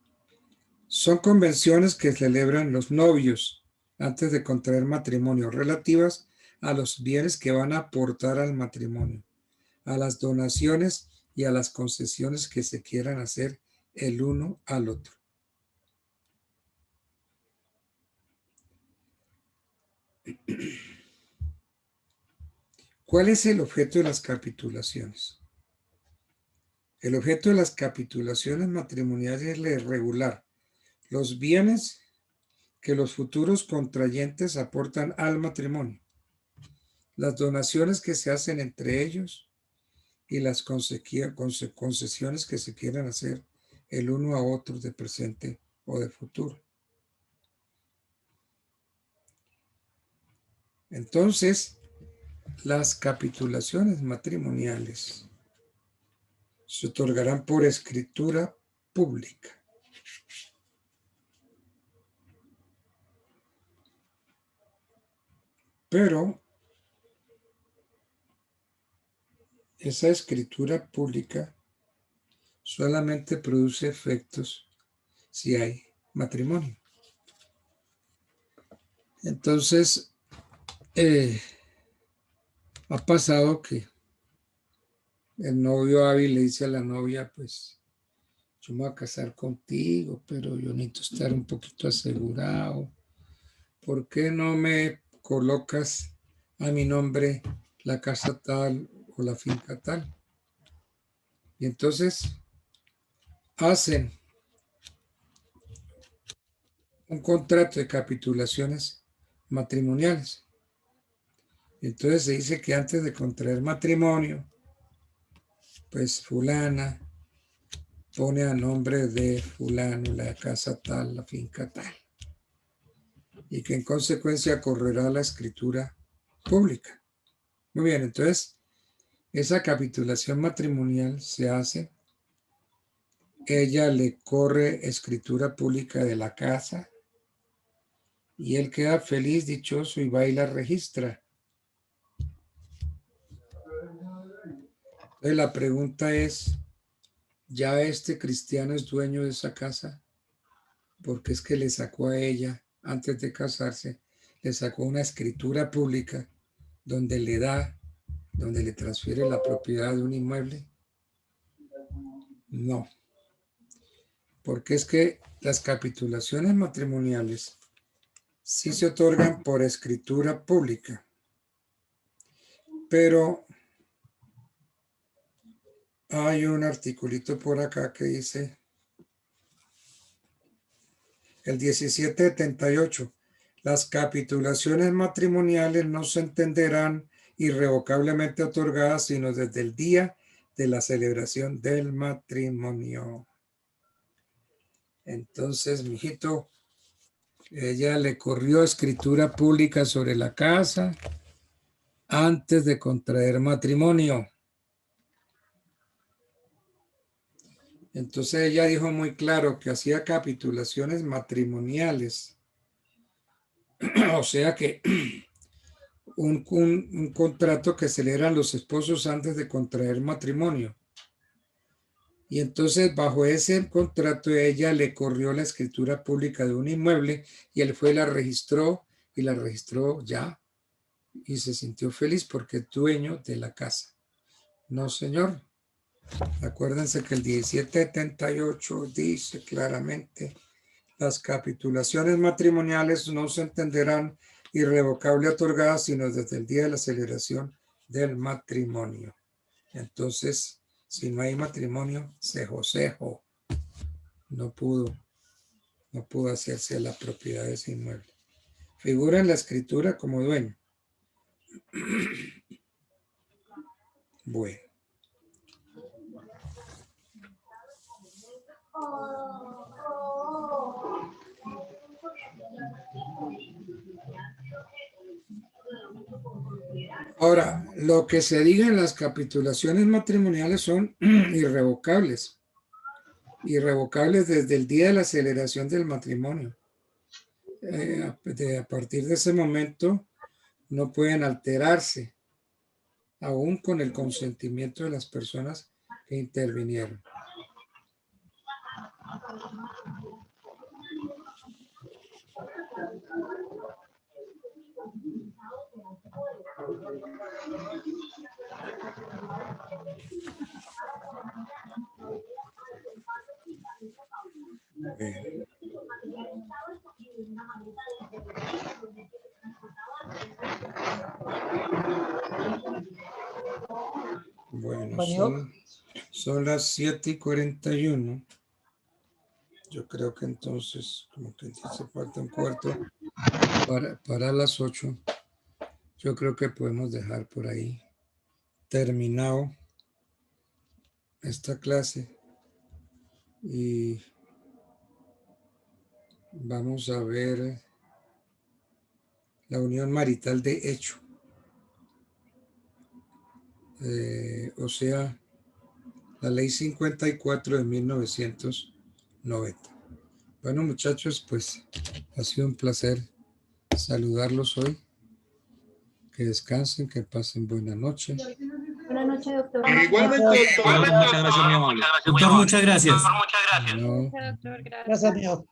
son convenciones que celebran los novios antes de contraer matrimonio relativas a los bienes que van a aportar al matrimonio, a las donaciones y a las concesiones que se quieran hacer el uno al otro. ¿Cuál es el objeto de las capitulaciones? El objeto de las capitulaciones matrimoniales es regular los bienes que los futuros contrayentes aportan al matrimonio, las donaciones que se hacen entre ellos y las concesiones que se quieran hacer el uno a otro de presente o de futuro. Entonces, las capitulaciones matrimoniales se otorgarán por escritura pública. Pero esa escritura pública solamente produce efectos si hay matrimonio. Entonces, ha pasado que el novio hábil le dice a la novia, pues, yo me voy a casar contigo, pero yo necesito estar un poquito asegurado. ¿Por qué no me colocas a mi nombre la casa tal o la finca tal? Y entonces hacen un contrato de capitulaciones matrimoniales. Entonces se dice que antes de contraer matrimonio, pues fulana pone a nombre de fulano la casa tal, la finca tal. Y que en consecuencia correrá la escritura pública. Muy bien, entonces esa capitulación matrimonial se hace. Ella le corre escritura pública de la casa y él queda feliz, dichoso y va y la registra. Entonces la pregunta es, ¿ya este cristiano es dueño de esa casa? Porque es que le sacó a ella, antes de casarse, le sacó una escritura pública donde le transfiere la propiedad de un inmueble. No, porque es que las capitulaciones matrimoniales sí se otorgan por escritura pública, pero hay un articulito por acá que dice el 1778. Las capitulaciones matrimoniales no se entenderán irrevocablemente otorgadas sino desde el día de la celebración del matrimonio. Entonces, mijito, ella le corrió escritura pública sobre la casa antes de contraer matrimonio. Entonces ella dijo muy claro que hacía capitulaciones matrimoniales. O sea que un contrato que celebran los esposos antes de contraer matrimonio. Y entonces bajo ese contrato ella le corrió la escritura pública de un inmueble y él fue y la registró ya y se sintió feliz porque es dueño de la casa. No, señor. Acuérdense que el 1778 dice claramente: las capitulaciones matrimoniales no se entenderán irrevocable otorgadas sino desde el día de la celebración del matrimonio. Entonces, si no hay matrimonio, se josejo. No pudo hacerse la propiedad de ese inmueble. Figura en la escritura como dueño, Bueno. Ahora, lo que se diga en las capitulaciones matrimoniales son irrevocables. Irrevocables desde el día de la celebración del matrimonio. A partir de ese momento no pueden alterarse, aún con el consentimiento de las personas que intervinieron. Bueno, son las 7:41. Yo creo que entonces, como que dice, falta un cuarto para las 8. Yo creo que podemos dejar por ahí terminado esta clase y vamos a ver la unión marital de hecho. O sea, la ley 54 de 1990. Bueno, muchachos, pues ha sido un placer saludarlos hoy. Que descansen, que pasen buena noche. Buenas noches, doctor. Igualmente, doctor. Muchas gracias, mi amable. Doctor, muchas gracias. No. Doctor, gracias. Gracias, amigo.